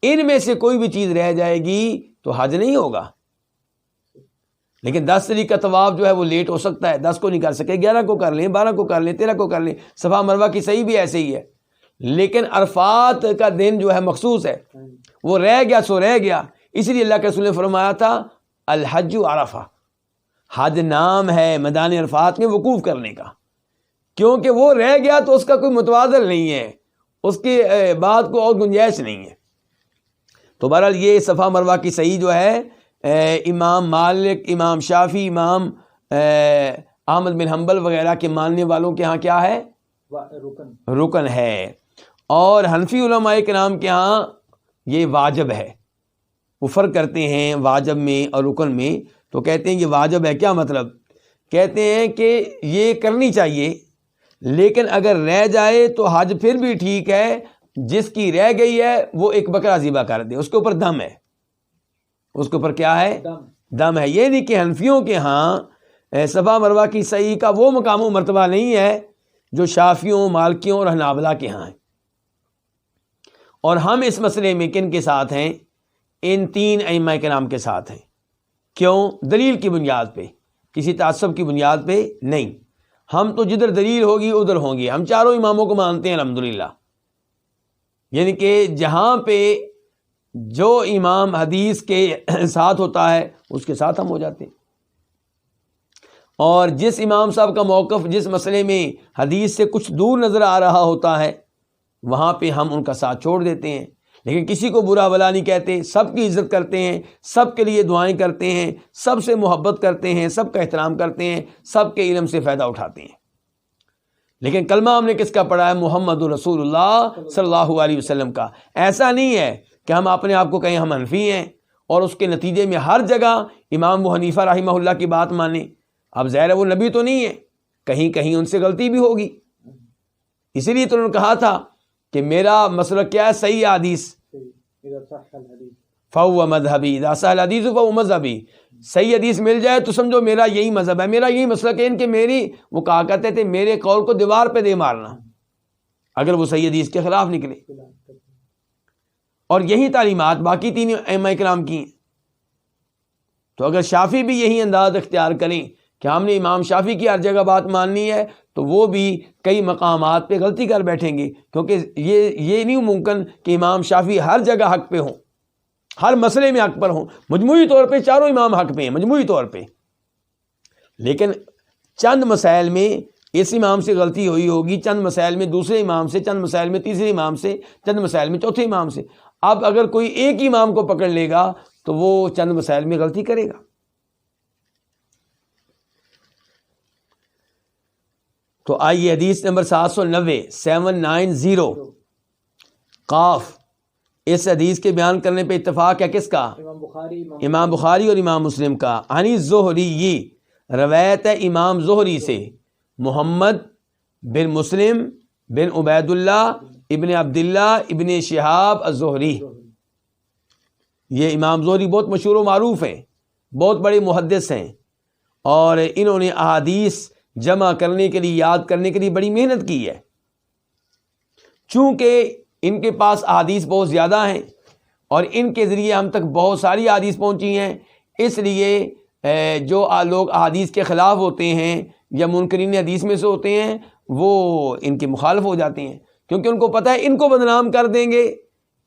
ان میں سے کوئی بھی چیز رہ جائے گی تو حج نہیں ہوگا. لیکن 10 تاریخ کا طواف جو ہے وہ لیٹ ہو سکتا ہے، 10 کو نہیں کر سکے، 11 کو کر لیں، 12 کو کر لیں، 13 کو کر لیں۔ صفا مروہ کی صحیح بھی ایسے ہی ہے، لیکن عرفات کا دن جو ہے مخصوص ہے، وہ رہ گیا سو رہ گیا۔ اس لیے اللہ کے رسول نے فرمایا تھا الحج عرفہ، حج نام ہے میدان عرفات میں وقوف کرنے کا، کیونکہ وہ رہ گیا تو اس کا کوئی متوازن نہیں ہے، اس کی بات کو اور گنجائش نہیں ہے۔ تو بہرحال یہ صفا مروہ کی صحیح جو ہے امام مالک، امام شافی، امام احمد بن حنبل وغیرہ کے ماننے والوں کے ہاں کیا ہے؟ رکن ہے، اور حنفی علماء کرام کے ہاں یہ واجب ہے۔ وہ فرق کرتے ہیں واجب میں اور رکن میں، تو کہتے ہیں یہ واجب ہے۔ کیا مطلب؟ کہتے ہیں کہ یہ کرنی چاہیے، لیکن اگر رہ جائے تو حج پھر بھی ٹھیک ہے، جس کی رہ گئی ہے وہ ایک بکرا ذبح کر دے، اس کے اوپر دم ہے، اس کے اوپر کیا ہے؟ دم ہے۔ یہ نہیں کہ حنفیوں کے ہاں صفا مروہ کی صحیح کا وہ مقام و مرتبہ نہیں ہے جو شافیوں، مالکیوں اور حنابلہ کے ہاں ہے۔ اور ہم اس مسئلے میں کن کے ساتھ ہیں؟ ان 3 ائمہ کرام کے ساتھ ہیں۔ کیوں؟ دلیل کی بنیاد پہ، کسی تعصب کی بنیاد پہ نہیں۔ ہم تو جدھر دلیل ہوگی ادھر ہوں گے، ہم چاروں اماموں کو مانتے ہیں الحمدللہ، یعنی کہ جہاں پہ جو امام حدیث کے ساتھ ہوتا ہے اس کے ساتھ ہم ہو جاتے ہیں، اور جس امام صاحب کا موقف جس مسئلے میں حدیث سے کچھ دور نظر آ رہا ہوتا ہے وہاں پہ ہم ان کا ساتھ چھوڑ دیتے ہیں۔ لیکن کسی کو برا بلا نہیں کہتے، سب کی عزت کرتے ہیں، سب کے لیے دعائیں کرتے ہیں، سب سے محبت کرتے ہیں، سب کا احترام کرتے ہیں، سب کے علم سے فائدہ اٹھاتے ہیں۔ لیکن کلمہ ہم نے کس کا پڑھا ہے؟ محمد رسول اللہ صلی اللہ علیہ وسلم کا۔ ایسا نہیں ہے کہ ہم اپنے آپ کو کہیں ہم حنفی ہیں اور اس کے نتیجے میں ہر جگہ امام ابو حنیفہ رحمہ اللہ کی بات مانیں۔ اب ظاہر ہے وہ نبی تو نہیں ہے، کہیں کہیں ان سے غلطی بھی ہوگی، اسی لیے تو انہوں نے کہا تھا کہ میرا مسلک کیا ہے؟ صحیح حدیث، فہو مذہبی، اذا صح الحدیث فہو مذہبی، صحیح حدیث مل جائے تو سمجھو میرا یہی مذہب ہے، میرا یہی مسلک ہے۔ ان کے وہ کہا کرتے تھے میرے قول کو دیوار پہ دے مارنا اگر وہ صحیح حدیث کے خلاف نکلے، اور یہی تعلیمات باقی 3 ائمہ کرام کی ہیں۔ تو اگر شافی بھی یہی انداز اختیار کریں کہ ہم نے امام شافی کی ہر جگہ بات ماننی ہے، تو وہ بھی کئی مقامات پہ غلطی کر بیٹھیں گے، کیونکہ یہ نہیں ممکن کہ امام شافی ہر جگہ حق پہ ہوں، ہر مسئلے میں حق پر ہوں۔ مجموعی طور پہ چاروں امام حق پہ ہیں، مجموعی طور پہ، لیکن چند مسائل میں اس امام سے غلطی ہوئی ہوگی، چند مسائل میں دوسرے امام سے، چند مسائل میں تیسرے امام سے، چند مسائل میں چوتھے امام سے۔ اب اگر کوئی ایک امام کو پکڑ لے گا تو وہ چند مسائل میں غلطی کرے گا۔ تو آئیے حدیث نمبر 790 قاف، اس حدیث کے بیان کرنے پہ اتفاق ہے کس کا؟ امام بخاری اور امام مسلم کا۔ عن الزہری، روایت ہے امام زہری سے، محمد بن مسلم بن عبید اللہ ابن عبداللہ ابن شہاب الزہری۔ یہ امام زہری بہت مشہور و معروف ہیں، بہت بڑے محدث ہیں، اور انہوں نے احادیث جمع کرنے کے لیے، یاد کرنے کے لیے بڑی محنت کی ہے۔ چونکہ ان کے پاس احادیث بہت زیادہ ہیں اور ان کے ذریعے ہم تک بہت ساری احادیث پہنچی ہیں، اس لیے جو لوگ احادیث کے خلاف ہوتے ہیں یا منکرین حدیث میں سے ہوتے ہیں وہ ان کے مخالف ہو جاتے ہیں، کیونکہ ان کو پتہ ہے ان کو بدنام کر دیں گے،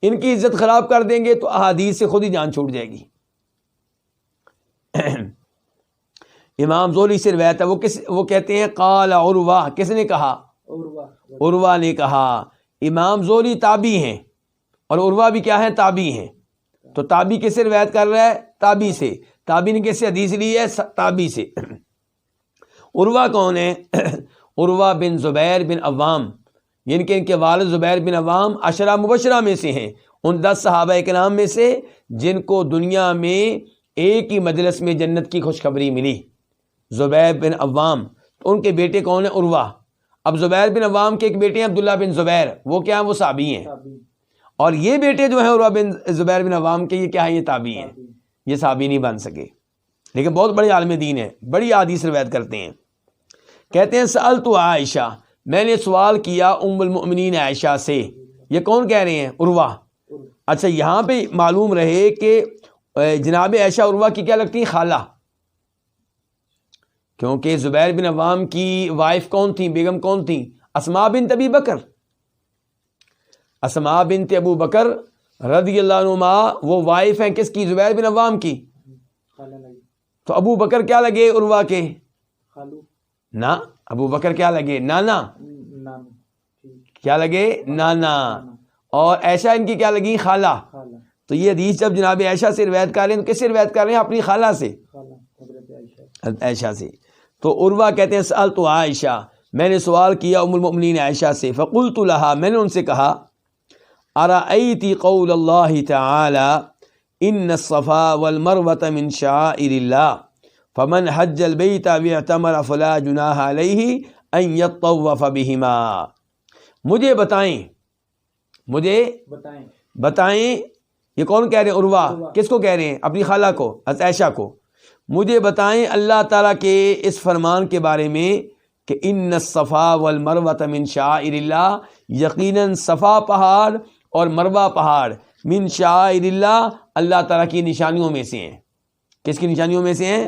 ان کی عزت خراب کر دیں گے تو احادیث سے خود ہی جان چھوٹ جائے گی۔ امام زہری سے روایت ہے، وہ کہتے ہیں قال عروہ، کس نے کہا؟ عروہ نے کہا۔ امام زہری تابعی ہیں اور عروہ بھی کیا ہیں؟ تابعی ہیں۔ تو تابعی کس سے روایت کر رہا ہے؟ تابعی سے۔ تابعی نے کس سے حدیث لی ہے؟ تابعی سے۔ عروہ کون ہے؟ عروہ بن زبیر بن عوام، یعنی کہ ان کے والد زبیر بن عوام عشرہ مبشرہ میں سے ہیں، ان 10 صحابہ کرام میں سے جن کو دنیا میں ایک ہی مجلس میں جنت کی خوشخبری ملی، زبیر بن عوام۔ تو ان کے بیٹے کون ہیں؟ عروہ۔ اب زبیر بن عوام کے ایک بیٹے ہیں عبداللہ بن زبیر، وہ کیا ہیں؟ وہ صحابی ہیں، اور یہ بیٹے جو ہیں عروہ بن زبیر بن عوام کے، یہ کیا ہیں؟ یہ تابعی ہیں، یہ صحابی نہیں بن سکے، لیکن بہت بڑے عالم دین ہیں، بڑی حدیث روایت کرتے ہیں۔ کہتے ہیں سألت عائشہ، میں نے سوال کیا ام المؤمنین عائشہ سے۔ یہ کون کہہ رہے ہیں؟ عروہ۔ اچھا، یہاں پہ معلوم رہے کہ جناب عائشہ عروہ کی کیا لگتی ہیں؟ خالہ، کیونکہ زبیر بن عوام کی وائف کون تھیں، بیگم کون تھیں؟ اسماء بنت ابی بکر. اسماء بنت ابو بکر رضی اللہ عنہما وہ وائف ہیں کس کی؟ زبیر بن عوام کی. تو ابو بکر کیا لگے عروہ کے؟ نہ، ابو بکر کیا لگے؟ نانا. کیا لگے؟ نانا. اور عائشہ ان کی کیا لگی؟ خالہ. تو یہ حدیث جب جناب عائشہ سے روایت کر رہے ہیں تو کس سے روایت کر رہے ہیں؟ اپنی خالہ سے، عائشہ سے. تو عروہ کہتے ہیں سألت عائشہ، میں نے سوال کیا ام المؤمنین عائشہ سے، فقلت لها، میں نے ان سے کہا، ارأیتی قول اللہ تعالی ان الصفا والمروة من شعائر اللہ فمن حج البیت واعتمر فلا جناح علیہ ان یطوف بہما. مجھے بتائیں یہ کون کہہ رہے ہیں؟ عروہ. کس کو کہہ رہے ہیں؟ اپنی خالہ کو، حضرت عائشہ کو. مجھے بتائیں اللہ تعالیٰ کے اس فرمان کے بارے میں کہ ان الصفا والمروة من شعائر اللہ، یقیناً صفا پہاڑ اور مروہ پہاڑ من شعائر اللہ، اللہ تعالیٰ کی نشانیوں میں سے ہیں. کس کی نشانیوں میں سے ہیں؟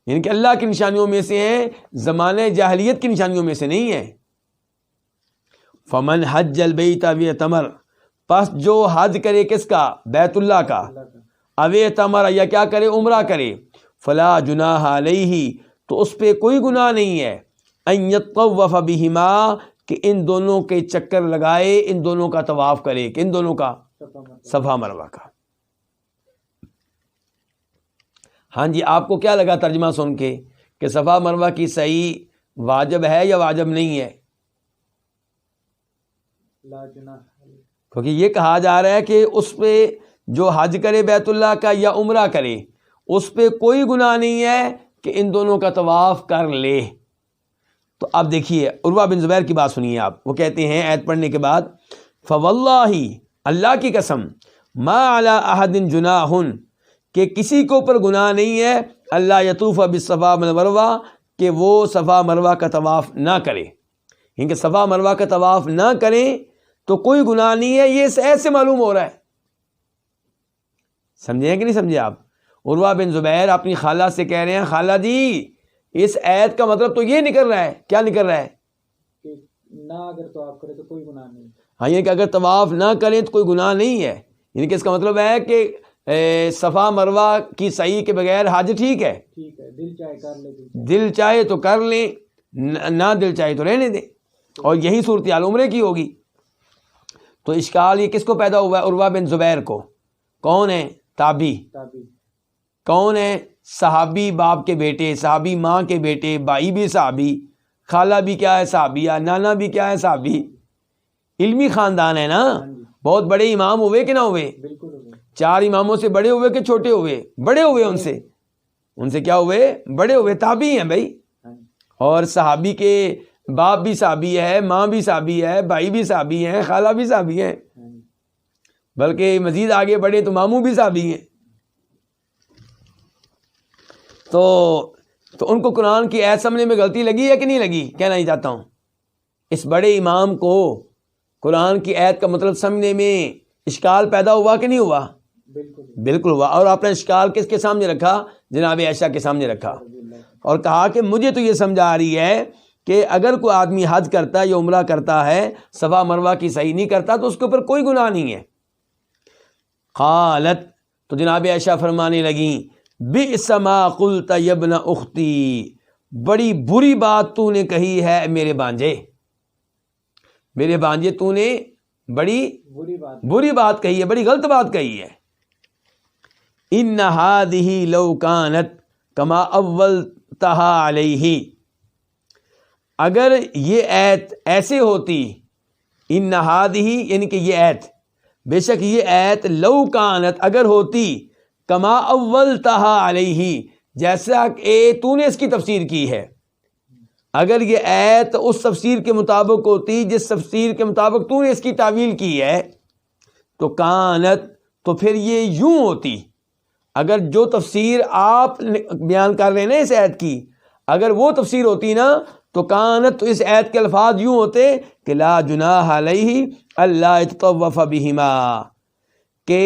یعنی کہ اللہ کی نشانیوں میں سے ہیں، زمانے جاہلیت کی نشانیوں میں سے نہیں ہے. فمن حج البیت واعتمر، پس جو حج کرے کس کا؟ بیت اللہ کا. واعتمر یا کیا کرے؟ عمرہ کرے. فلا جناح علیہ، تو اس پہ کوئی گناہ نہیں ہے. ان یطوف بہما، کہ ان دونوں کے چکر لگائے، ان دونوں کا طواف کرے. کہ ان دونوں کا؟ صفا مروہ کا. ہاں جی، آپ کو کیا لگا ترجمہ سن کے کہ صفا مروہ کی صحیح واجب ہے یا واجب نہیں ہے؟ کیونکہ یہ کہا جا رہا ہے کہ اس پہ جو حج کرے بیت اللہ کا یا عمرہ کرے، اس پہ کوئی گناہ نہیں ہے کہ ان دونوں کا طواف کر لے. تو اب دیکھیے عروہ بن زبیر کی بات سنیے آپ. وہ کہتے ہیں آیت پڑھنے کے بعد، فواللہ، اللہ کی قسم، ما علی احد جناح، کہ کسی کو پر گناہ نہیں ہے، اللہ یطوف بالصفا والمروہ، کہ وہ صفا مروہ کا طواف نہ کرے. کیونکہ صفا مروہ کا طواف نہ کریں تو کوئی گناہ نہیں ہے. یہ اس ایسے معلوم ہو رہا ہے. سمجھے کہ نہیں سمجھے آپ؟ عروہ بن زبیر اپنی خالہ سے کہہ رہے ہیں، خالہ جی اس آیت کا مطلب تو یہ نکل رہا ہے. کیا نکل رہا ہے؟ نہ اگر طواف کرے تو کوئی گناہ نہیں. ہاں، یہ کہ اگر طواف نہ کریں تو کوئی گناہ نہیں ہے. یعنی کہ اس کا مطلب ہے کہ صفا مروہ کی سعی کے بغیر حج ٹھیک ہے. دل چاہے کر لے، دل چاہے تو کر لیں، نہ دل چاہے تو رہنے دیں. اور یہی صورتحال عمرے کی ہوگی. تو اشکال یہ کس کو پیدا ہوا ہے؟ عروہ بن زبیر کو. کون ہے؟ تابی. کون ہے؟ صحابی باپ کے بیٹے، صحابی ماں کے بیٹے، بھائی بھی صحابی، خالہ بھی کیا ہے؟ صحابیہ، نانا بھی کیا ہے؟ صحابی. علمی خاندان ہے نا. بہت بڑے امام ہوئے کہ نہ ہوئے؟ 4 اماموں سے بڑے ہوئے کہ چھوٹے ہوئے؟ بڑے ہوئے. ان سے کیا ہوئے؟ بڑے ہوئے. تابعی ہیں بھائی. اور صحابی کے باپ بھی صحابی ہے، ماں بھی صحابی ہے، بھائی بھی صحابی ہیں، خالہ بھی صحابی ہیں، بلکہ مزید آگے بڑھے تو ماموں بھی صحابی ہیں. تو ان کو قرآن کی آیت سمجھنے میں غلطی لگی ہے کہ نہیں لگی؟ کہنا ہی چاہتا ہوں. اس بڑے امام کو قرآن کی آیت کا مطلب سمجھنے میں اشکال پیدا ہوا کہ نہیں ہوا؟ بالکل ہوا. اور آپ نے اشکال کس کے سامنے رکھا؟ جناب عائشہ کے سامنے رکھا، اور کہا کہ مجھے تو یہ سمجھ آ رہی ہے کہ اگر کوئی آدمی حج کرتا ہے یا عمرہ کرتا ہے، صفا مروہ کی صحیح نہیں کرتا، تو اس کے اوپر کوئی گناہ نہیں ہے. قالت، تو جناب عائشہ فرمانے لگیں، بئس ما قلت یا ابن اختی، بڑی بری بات تو نے کہی ہے میرے بانجے. میرے بانجے تو نے بڑی بری بات کہی ہے، بڑی غلط بات کہی ہے. ان هذه لو كانت كما اولتها علیہ، اگر یہ آیت ایسے ہوتی، ان هذه یعنی کہ یہ آیت، بے شک یہ آیت لو كانت اگر ہوتی، کما اولتها علیہ جیسا کہ تو نے اس کی تفسیر کی ہے، اگر یہ آیت اس تفسیر کے مطابق ہوتی جس تفسیر کے مطابق تو نے اس کی تعویل کی ہے، تو کانت، تو پھر یہ یوں ہوتی. اگر جو تفسیر آپ بیان کر رہے ہیں نا اس آیت کی، اگر وہ تفسیر ہوتی نا تو کانت، تو اس آیت کے الفاظ یوں ہوتے کہ لا جناح علیہ اللہ یتطوف بہما، کہ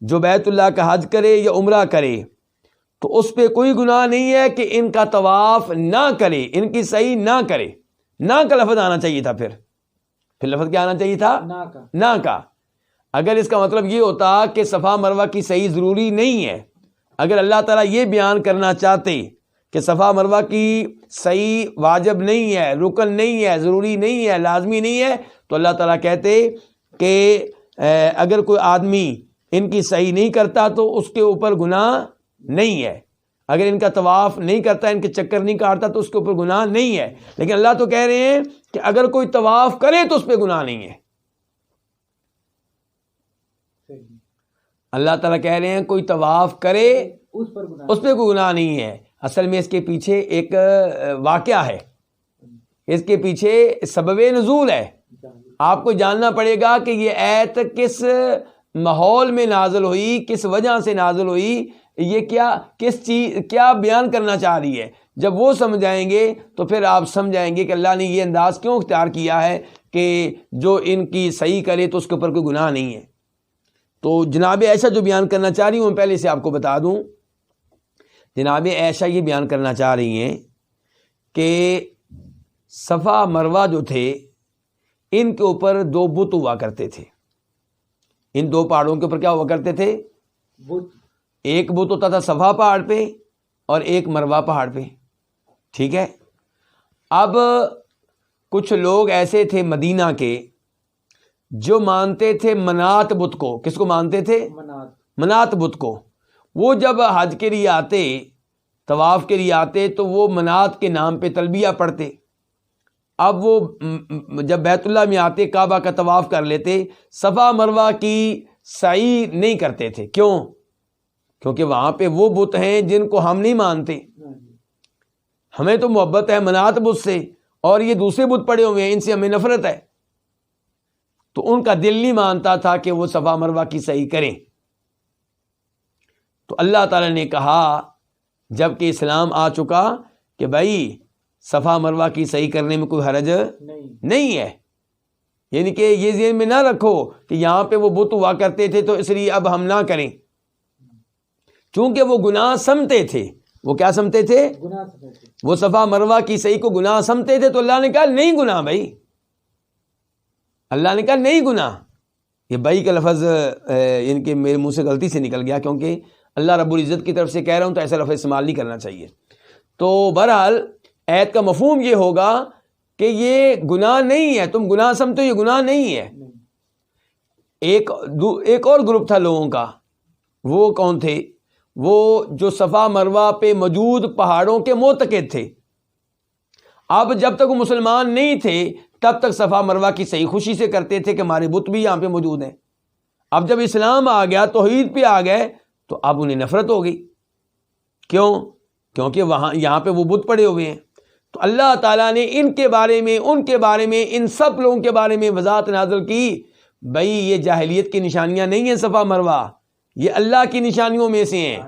جو بیت اللہ کا حج کرے یا عمرہ کرے تو اس پہ کوئی گناہ نہیں ہے کہ ان کا طواف نہ کرے، ان کی سعی نہ کرے۔ نہ کا لفظ آنا چاہیے تھا، پھر لفظ کیا آنا چاہیے تھا؟ نہ کا۔ اگر اس کا مطلب یہ ہوتا کہ صفا مروہ کی سعی ضروری نہیں ہے، اگر اللہ تعالیٰ یہ بیان کرنا چاہتے کہ صفا مروہ کی سعی واجب نہیں ہے، رکن نہیں ہے، ضروری نہیں ہے، لازمی نہیں ہے، تو اللہ تعالیٰ کہتے کہ اگر کوئی آدمی ان کی سعی نہیں کرتا تو اس کے اوپر گناہ نہیں ہے، اگر ان کا طواف نہیں کرتا، ان کے چکر نہیں کاٹتا تو اس کے اوپر گناہ نہیں ہے۔ لیکن اللہ تو کہہ رہے ہیں کہ اگر کوئی طواف کرے تو اس پہ گناہ نہیں ہے۔ اللہ تعالیٰ کہہ رہے ہیں کوئی طواف کرے اس پہ کوئی گناہ نہیں ہے۔ اصل میں اس کے پیچھے ایک واقعہ ہے، اس کے پیچھے سبب نزول ہے۔ آپ کو جاننا پڑے گا کہ یہ آیت کس ماحول میں نازل ہوئی، کس وجہ سے نازل ہوئی، یہ کیا بیان کرنا چاہ رہی ہے۔ جب وہ سمجھائیں گے تو پھر آپ سمجھائیں گے کہ اللہ نے یہ انداز کیوں اختیار کیا ہے کہ جو ان کی صحیح کرے تو اس کے اوپر کوئی گناہ نہیں ہے۔ تو جناب عائشہ جو بیان کرنا چاہ رہی ہوں، میں پہلے سے آپ کو بتا دوں، جناب عائشہ یہ بیان کرنا چاہ رہی ہیں کہ صفا مروہ جو تھے ان کے اوپر دو بت ہوا کرتے تھے، ان دو پہاڑوں کے اوپر کیا ہوا کرتے تھے؟ ایک بت ہوتا تھا صفا پہاڑ پہ اور ایک مروہ پہاڑ پہ، ٹھیک ہے۔ اب کچھ لوگ ایسے تھے مدینہ کے جو مانتے تھے منات بت کو۔ کس کو مانتے تھے؟ منات بت کو۔ وہ جب حج کے لیے آتے، طواف کے لیے آتے، تو وہ منات کے نام پہ تلبیہ پڑھتے۔ اب وہ جب بیت اللہ میں آتے، کعبہ کا طواف کر لیتے، صفا مروہ کی سعی نہیں کرتے تھے۔ کیوں؟ کیونکہ وہاں پہ وہ بت ہیں جن کو ہم نہیں مانتے، ہمیں تو محبت ہے منات بت سے، اور یہ دوسرے بت پڑے ہوئے ہیں، ان سے ہمیں نفرت ہے۔ تو ان کا دل نہیں مانتا تھا کہ وہ صفا مروہ کی سعی کریں۔ تو اللہ تعالیٰ نے کہا جب کہ اسلام آ چکا کہ بھائی صفا مروہ کی صحیح کرنے میں کوئی حرج نہیں ہے، یعنی کہ یہ ذہن میں نہ رکھو کہ یہاں پہ وہ بت ہوا کرتے تھے تو اس لیے اب ہم نہ کریں، چونکہ وہ گناہ سمتے تھے۔ وہ کیا سمتے تھے؟ وہ صفا مروہ کی صحیح کو گناہ سمتے تھے، تو اللہ نے کہا نہیں گناہ بھائی، اللہ نے کہا نہیں گناہ۔ یہ بھائی کا لفظ ان کے میرے منہ سے غلطی سے نکل گیا، کیونکہ اللہ رب العزت کی طرف سے کہہ رہا ہوں تو ایسا لفظ استعمال نہیں کرنا چاہیے۔ تو بہرحال آیت کا مفہوم یہ ہوگا کہ یہ گناہ نہیں ہے، تم گناہ سمجھتے ہو، یہ گناہ نہیں ہے۔ ایک اور گروپ تھا لوگوں کا، وہ کون تھے؟ وہ جو صفا مروہ پہ موجود پہاڑوں کے معتقد تھے۔ اب جب تک وہ مسلمان نہیں تھے تب تک صفا مروہ کی صحیح خوشی سے کرتے تھے کہ ہمارے بت بھی یہاں پہ موجود ہیں۔ اب جب اسلام آ گیا، توحید پہ آ گئے، تو اب انہیں نفرت ہو گئی۔ کیوں؟ کیونکہ یہاں پہ وہ بت پڑے ہوئے ہیں۔ تو اللہ تعالیٰ نے ان کے بارے میں، ان کے بارے میں، ان سب لوگوں کے بارے میں وضاحت نازل کی، بھائی یہ جاہلیت کی نشانیاں نہیں ہیں صفا مروہ، یہ اللہ کی نشانیوں میں سے ہیں،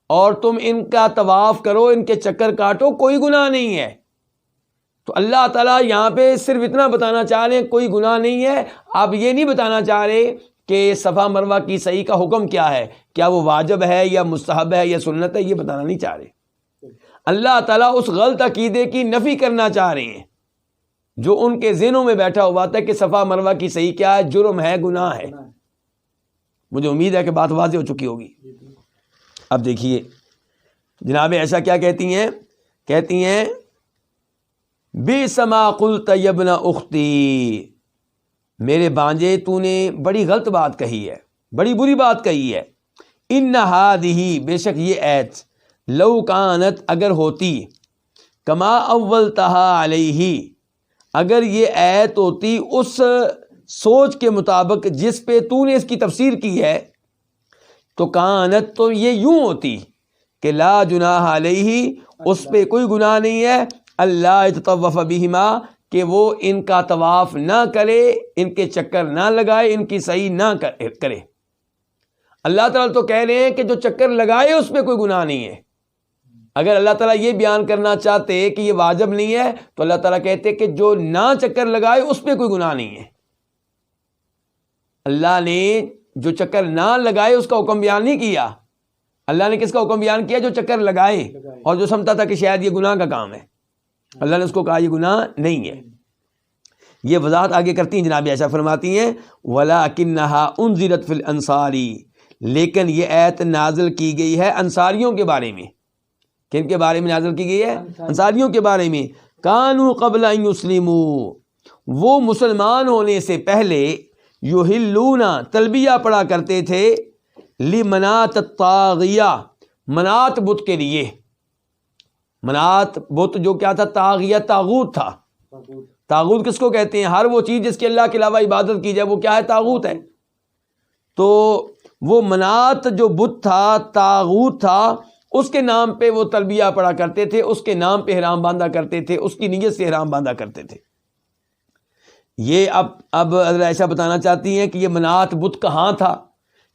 اور تم ان کا طواف کرو، ان کے چکر کاٹو، کوئی گناہ نہیں ہے۔ تو اللہ تعالیٰ یہاں پہ صرف اتنا بتانا چاہ رہے ہیں کوئی گناہ نہیں ہے۔ آپ یہ نہیں بتانا چاہ رہے کہ صفا مروہ کی صحیح کا حکم کیا ہے، کیا وہ واجب ہے یا مستحب ہے یا سنت ہے، یہ بتانا نہیں چاہ رہے۔ اللہ تعالیٰ اس غلط عقیدے کی نفی کرنا چاہ رہے ہیں جو ان کے ذہنوں میں بیٹھا ہوا تھا کہ صفا مروہ کی صحیح کیا ہے، جرم ہے، گناہ ہے۔ مجھے امید ہے کہ بات واضح ہو چکی ہوگی۔ اب دیکھیے جناب ایسا کیا کہتی ہیں؟ کہتی ہیں بِئْسَ مَا قُلْتَ يَا ابْنَ أُخْتِي، میرے بانجے تو نے بڑی غلط بات کہی ہے، بڑی بری بات کہی ہے۔ إِنَّ هَٰذِهِ، بے شک یہ ایت، لو کانت، اگر ہوتی، کما اولتها علیہ، اگر یہ ایت ہوتی اس سوچ کے مطابق جس پہ تو نے اس کی تفسیر کی ہے، تو کانت، تو یہ یوں ہوتی کہ لا جناح علیہ، اس پہ کوئی گناہ نہیں ہے، اللہ یتطوف بہما، کہ وہ ان کا طواف نہ کرے، ان کے چکر نہ لگائے، ان کی صحیح نہ کرے۔ اللہ تعالیٰ تو کہہ رہے ہیں کہ جو چکر لگائے اس پہ کوئی گناہ نہیں ہے۔ اگر اللہ تعالیٰ یہ بیان کرنا چاہتے کہ یہ واجب نہیں ہے تو اللہ تعالیٰ کہتے کہ جو نہ چکر لگائے اس پہ کوئی گناہ نہیں ہے۔ اللہ نے جو چکر نہ لگائے اس کا حکم بیان نہیں کیا، اللہ نے کس کا حکم بیان کیا؟ جو چکر لگائے اور جو سمجھتا تھا کہ شاید یہ گناہ کا کام ہے، اللہ نے اس کو کہا یہ گناہ نہیں ہے۔ یہ وضاحت آگے کرتی ہیں جناب عائشہ فرماتی ہیں وَلَكِنَّهَا أُنزِلَتْ فِي الْأَنصَارِ، لیکن یہ آیت نازل کی گئی ہے انصاریوں کے بارے میں۔ کن کے بارے میں نازل کی گئی ہے؟ انصاریوں کے بارے میں۔ کانوا قبل ان یسلموا، وہ مسلمان ہونے سے پہلے یحلون تلبیہ پڑھا کرتے تھے لمنات الطاغیہ، منات بت کے لیے۔ منات بت جو کیا تھا؟ طاغیہ، طاغوت تھا۔ طاغوت کس کو کہتے ہیں؟ ہر وہ چیز جس کے اللہ کے علاوہ عبادت کی جائے وہ کیا ہے؟ طاغوت ہے۔ تو وہ منات جو بت تھا، طاغوت تھا، اس کے نام پہ وہ تلبیہ پڑھا کرتے تھے، اس کے نام پہ احرام باندھا کرتے تھے، اس کی نیت سے احرام باندھا کرتے تھے۔ یہ اب عائشہ بتانا چاہتی ہیں کہ یہ منات بت کہاں تھا؟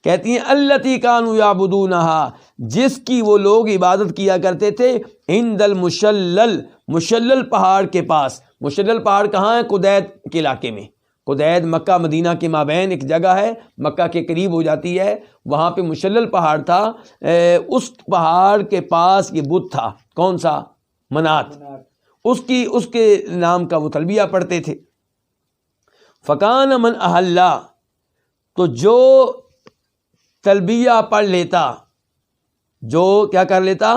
کہتی ہیں التی کانوا یعبدونہا، جس کی وہ لوگ عبادت کیا کرتے تھے عند المشلل، مشلل پہاڑ کے پاس۔ مشلل پہاڑ کہاں ہے؟ قدید کے علاقے میں۔ قدید مکہ مدینہ کے مابین ایک جگہ ہے، مکہ کے قریب ہو جاتی ہے، وہاں پہ مشلل پہاڑ تھا۔ اس پہاڑ کے پاس یہ بت تھا، کون سا؟ منات۔ اس کے نام کا وہ تلبیہ پڑھتے تھے۔ فکان من احلا، تو جو تلبیہ پڑھ لیتا، جو کیا کر لیتا؟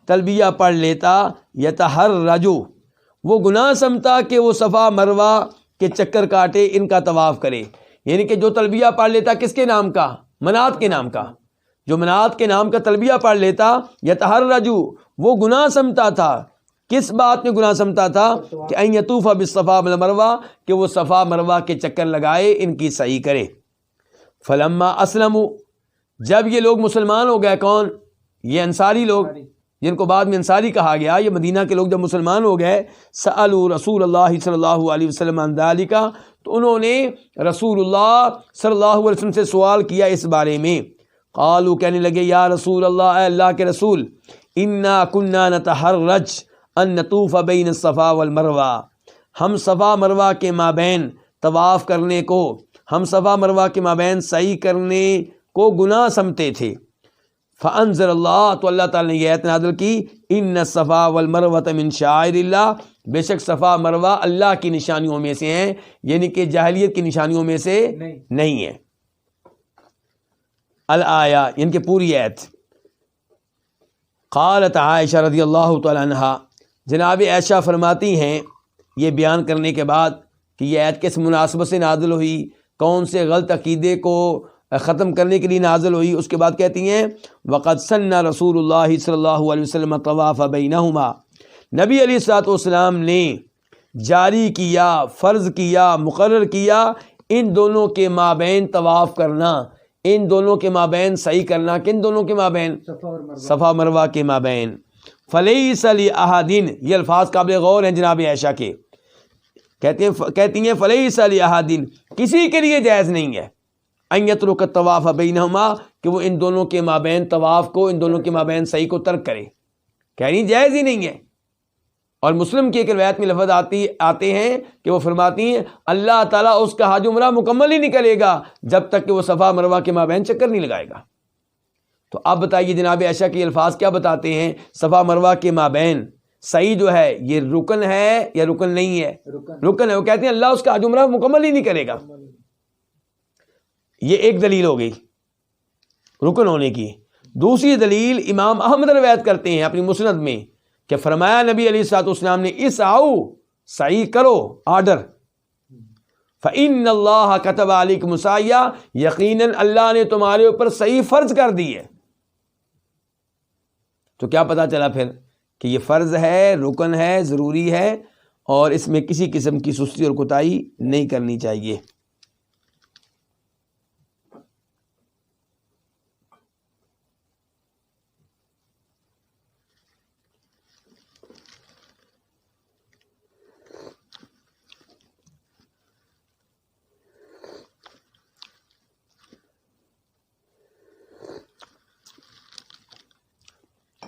تلبیہ پڑھ لیتا، یتحرجو، وہ گناہ سمتا کہ وہ صفا مروہ کے چکر کاٹے، ان کا طواف کرے۔ یعنی کہ جو تلبیہ پڑھ لیتا کس کے نام کا؟ منات کے نام کا۔ جو منات کے نام کا تلبیہ پڑھ لیتا، یتحرجو، وہ گناہ سمتا تھا۔ کس بات میں گناہ سمتا تھا؟ کہ ان یطوف بالصفا والمروہ، کہ وہ صفا مروہ کے چکر لگائے، ان کی سعی کرے۔ فلما اسلموا، جب یہ لوگ مسلمان ہو گئے، کون؟ یہ انصاری لوگ جن کو بعد میں انصاری کہا گیا، یہ مدینہ کے لوگ جب مسلمان ہو گئے، سألوا رسول اللہ صلی اللہ علیہ وسلم عن ذالک، تو انہوں نے رسول اللہ صلی اللہ علیہ وسلم سے سوال کیا اس بارے میں۔ قالوا، کہنے لگے یا رسول اللہ، اے اللہ کے رسول، انا کنا نتحرج ان نطوف بین الصفا والمروہ، ہم صفا مروہ کے مابین طواف کرنے کو، ہم صفا مروہ کے مابین سعی کرنے کو گناہ سمتے تھے۔ فانزل اللہ، تو اللہ تعالیٰ نے یہ آیت نازل کی ان الصفا والمروہ من شعائر اللہ، بے شک صفا مروہ اللہ کی نشانیوں میں سے ہیں، یعنی کہ جاہلیت کی نشانیوں میں سے نہیں ہے۔ الآیہ، یعنی کہ پوری آیت۔ قالت عائشہ رضی اللہ تعالی عنہا، جناب عائشہ فرماتی ہیں یہ بیان کرنے کے بعد کہ یہ آیت کس مناسبت سے نازل ہوئی، کون سے غلط عقیدے کو ختم کرنے کے لیے نازل ہوئی، اس کے بعد کہتی ہیں وقد سن رسول اللہ صلی اللہ علیہ وسلم طواف بینہما، نبی علیہ الصلوۃ والسلام نے جاری کیا، فرض کیا، مقرر کیا ان دونوں کے مابین طواف کرنا، ان دونوں کے مابین سعی کرنا۔ کن دونوں کے مابین؟ صفا مروہ کے مابین۔ فلیس لأحد، یہ الفاظ قابل غور ہیں جناب عائشہ کے، کہتی ہیں فلیس لأحد، کسی کے لیے جائز نہیں ہے ان یترک الطواف بینہما، کہ وہ ان دونوں کے مابین طواف کو، ان دونوں کے مابین سعی کو ترک کرے، کہہ رہی جائز ہی نہیں ہے۔ اور مسلم کی ایک روایت میں لفظ آتے ہیں کہ وہ فرماتی ہیں اللہ تعالیٰ اس کا حج عمرہ مکمل ہی نہیں کرے گا جب تک کہ وہ صفا مروہ کے مابین چکر نہیں لگائے گا۔ تو اب بتائیے جناب عائشہ کے الفاظ کیا بتاتے ہیں؟ صفا مروہ کے مابین سعی جو ہے یہ رکن ہے یا رکن نہیں ہے؟ رکن ہے۔ وہ کہتے ہیں اللہ اس کا حج عمرہ مکمل ہی نہیں کرے گا۔ یہ ایک دلیل ہو گئی رکن ہونے کی۔ دوسری دلیل امام احمد روایت کرتے ہیں اپنی مسند میں کہ فرمایا نبی علیہ الصلوۃ والسلام نے اسعوا، سعی کرو، آرڈر۔ فإن اللہ كتب علیکم السعی، یقیناً اللہ نے تمہارے اوپر سعی فرض کر دی ہے۔ تو کیا پتہ چلا پھر کہ یہ فرض ہے، رکن ہے، ضروری ہے، اور اس میں کسی قسم کی سستی اور کوتاہی نہیں کرنی چاہیے۔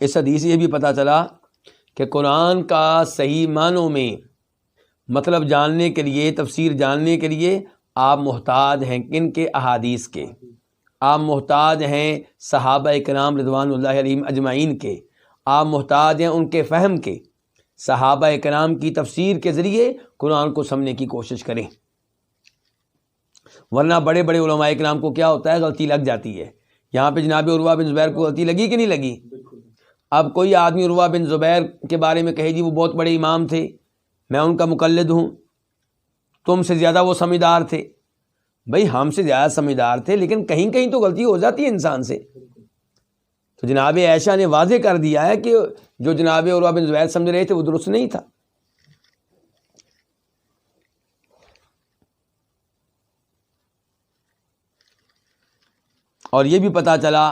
اس حدیث سے یہ بھی پتہ چلا کہ قرآن کا صحیح معنوں میں مطلب جاننے کے لیے، تفسیر جاننے کے لیے آپ محتاج ہیں کن کے؟ احادیث کے۔ آپ محتاج ہیں صحابہ کرام رضوان اللہ علیہم اجمعین کے، آپ محتاج ہیں ان کے فہم کے۔ صحابہ کرام کی تفسیر کے ذریعے قرآن کو سمجھنے کی کوشش کریں، ورنہ بڑے بڑے علماء کرام کو کیا ہوتا ہے، غلطی لگ جاتی ہے۔ یہاں پہ جناب عروہ بن زبیر کو غلطی لگی کہ نہیں لگی؟ اب کوئی آدمی عروہ بن زبیر کے بارے میں کہے جی وہ بہت بڑے امام تھے، میں ان کا مقلد ہوں، تم سے زیادہ وہ سمجھدار تھے۔ بھائی ہم سے زیادہ سمجھدار تھے، لیکن کہیں کہیں تو غلطی ہو جاتی ہے انسان سے۔ تو جناب عائشہ نے واضح کر دیا ہے کہ جو جناب عروہ بن زبیر سمجھ رہے تھے وہ درست نہیں تھا۔ اور یہ بھی پتہ چلا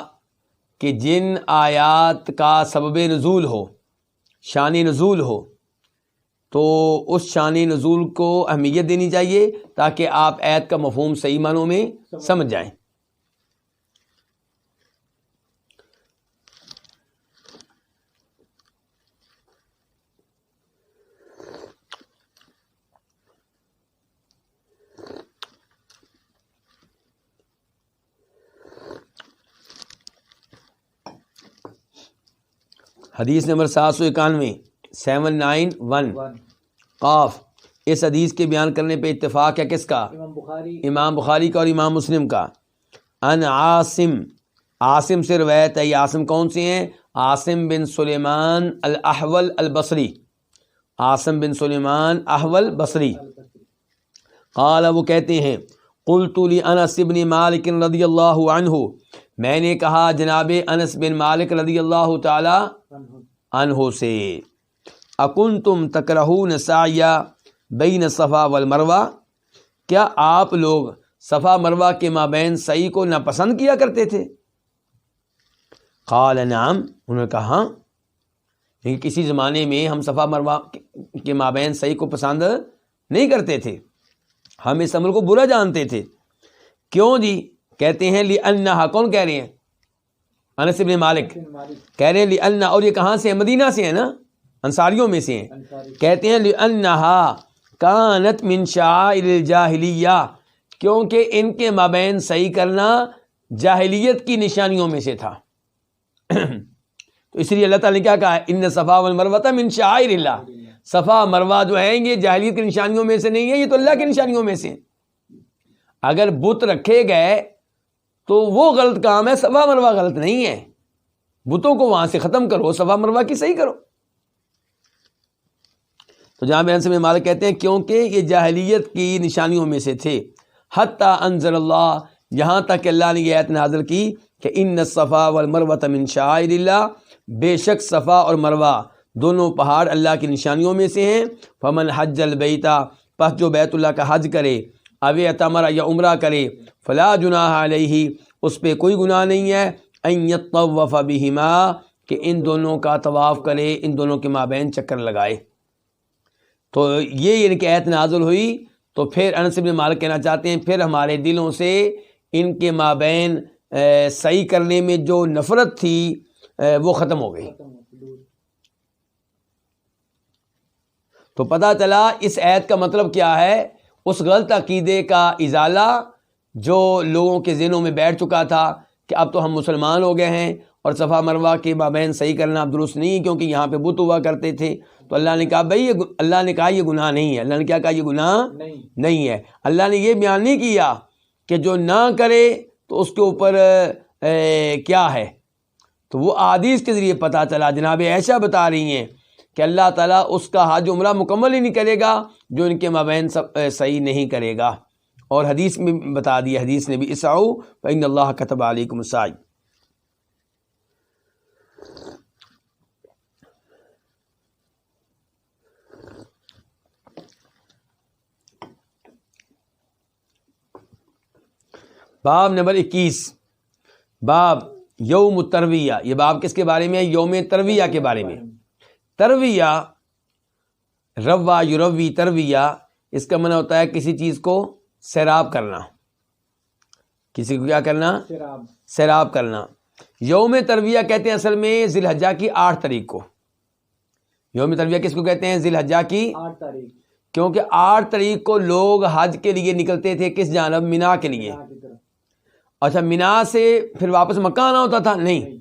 کہ جن آیات کا سبب نزول ہو، شان نزول ہو، تو اس شان نزول کو اہمیت دینی چاہیے تاکہ آپ آیت کا مفہوم صحیح معنوں میں سمجھ جائیں۔ حدیث نمبر 791 791 قاف۔ اس حدیث کے بیان کرنے پہ اتفاق ہے کس کا؟ امام بخاری کا اور امام مسلم کا۔ ان عاصم، عاصم سے روایت ہے۔ یہ عاصم کون سے ہیں؟ عاصم بن سلیمان الاحول البصری، عاصم بن سلیمان احول بصری۔ قال، وہ کہتے ہیں قلت لانس بن مالک رضی اللہ عنہ، میں نے کہا جناب انس بن مالک رضی اللہ تعالی عنہ سے، اکنتم تکرہون سعی بین صفا والمروہ، کیا آپ لوگ صفا مروہ کے مابین سعی کو ناپسند کیا کرتے تھے؟ قال نعم، انہوں نے کہا ہاں، لیکن کسی زمانے میں ہم صفا مروہ کے مابین سعی کو پسند نہیں کرتے تھے، ہم اس عمل کو برا جانتے تھے۔ کیوں جی؟ کہتے ہیں لأنہا، کون کہہ رہے ہیں؟ انس بن مالک کہہ رہے ہیں لأنہا، اور یہ کہاں سے ہیں؟ مدینہ سے ہیں نا، انصاریوں میں سے ہیں۔ کہتے ہیں لأنہا کانت من شعائر الجاہلیہ، کیونکہ ان کے مابین صحیح کرنا جاہلیت کی نشانیوں میں سے تھا۔ تو اس لیے اللہ تعالیٰ نے کیا کہا ہے؟ ان صفا والمروہ من شعائر اللہ، صفا مروہ جو ہیں یہ جاہلیت کی نشانیوں میں سے نہیں ہے، یہ تو اللہ کی نشانیوں میں سے ہیں۔ اگر بت رکھے گئے تو وہ غلط کام ہے، صفا مروہ غلط نہیں ہے۔ بتوں کو وہاں سے ختم کرو، صفا مروہ کی صحیح کرو۔ تو جہاں انس بن مالک کہتے ہیں کیونکہ یہ جاہلیت کی نشانیوں میں سے تھے، حتی انزل اللہ، یہاں تک کہ اللہ نے یہ آیت نازل کی کہ ان الصفا والمروہ من شعائر اللہ، بے شک صفا اور مروہ دونوں پہاڑ اللہ کی نشانیوں میں سے ہیں۔ فمن حج البیتا، پس جو بیت اللہ کا حج کرے، او اعتمر، یا عمرہ کرے، فلا جناح علیہ، اس پہ کوئی گناہ نہیں ہے، ان یطوف بہما، کہ ان دونوں کا طواف کرے، ان دونوں کے مابین چکر لگائے۔ تو یہ ان کی آیت نازل ہوئی تو پھر انس بن مالک کہنا چاہتے ہیں پھر ہمارے دلوں سے ان کے مابین صحیح کرنے میں جو نفرت تھی وہ ختم ہو گئی۔ تو پتہ چلا اس آیت کا مطلب کیا ہے، اس غلط عقیدے کا ازالہ جو لوگوں کے ذہنوں میں بیٹھ چکا تھا کہ اب تو ہم مسلمان ہو گئے ہیں اور صفا مروہ کے مابین صحیح کرنا اب درست نہیں کیونکہ یہاں پہ بت ہوا کرتے تھے۔ تو اللہ نے کہا بھائی اللہ نے کہا یہ گناہ نہیں ہے۔ اللہ نے کیا کہا؟ یہ گناہ نہیں ہے۔ اللہ نے یہ بیان نہیں کیا کہ جو نہ کرے تو اس کے اوپر کیا ہے۔ تو وہ احادیث کے ذریعے پتہ چلا، جناب عائشہ بتا رہی ہیں کہ اللہ تعالیٰ اس کا حج عمرہ مکمل ہی نہیں کرے گا جو ان کے مابین صحیح نہیں کرے گا۔ اور حدیث میں بتا دیا، حدیث نے بھی اسعوا فإن اللہ كتب علیکم السعی۔ باب نمبر 21، باب یوم الترویہ۔ یہ باب کس کے بارے میں ہے؟ یوم ترویہ کے بارے میں۔ ترویہ، روا یروی ترویہ، اس کا معنی ہوتا ہے کسی چیز کو سیراب کرنا، کسی کو کیا کرنا؟ سیراب کرنا۔ یوم ترویہ کہتے ہیں اصل میں ذی الحجہ کی 8 تاریخ کو۔ یوم ترویہ کس کو کہتے ہیں؟ ذی الحجہ کی 8 تاریخ، کیونکہ 8 تاریخ کو لوگ حج کے لیے نکلتے تھے، کس جانب؟ مینا کے لیے۔ اچھا مینا سے پھر واپس مکہ آنا ہوتا تھا؟ نہیں،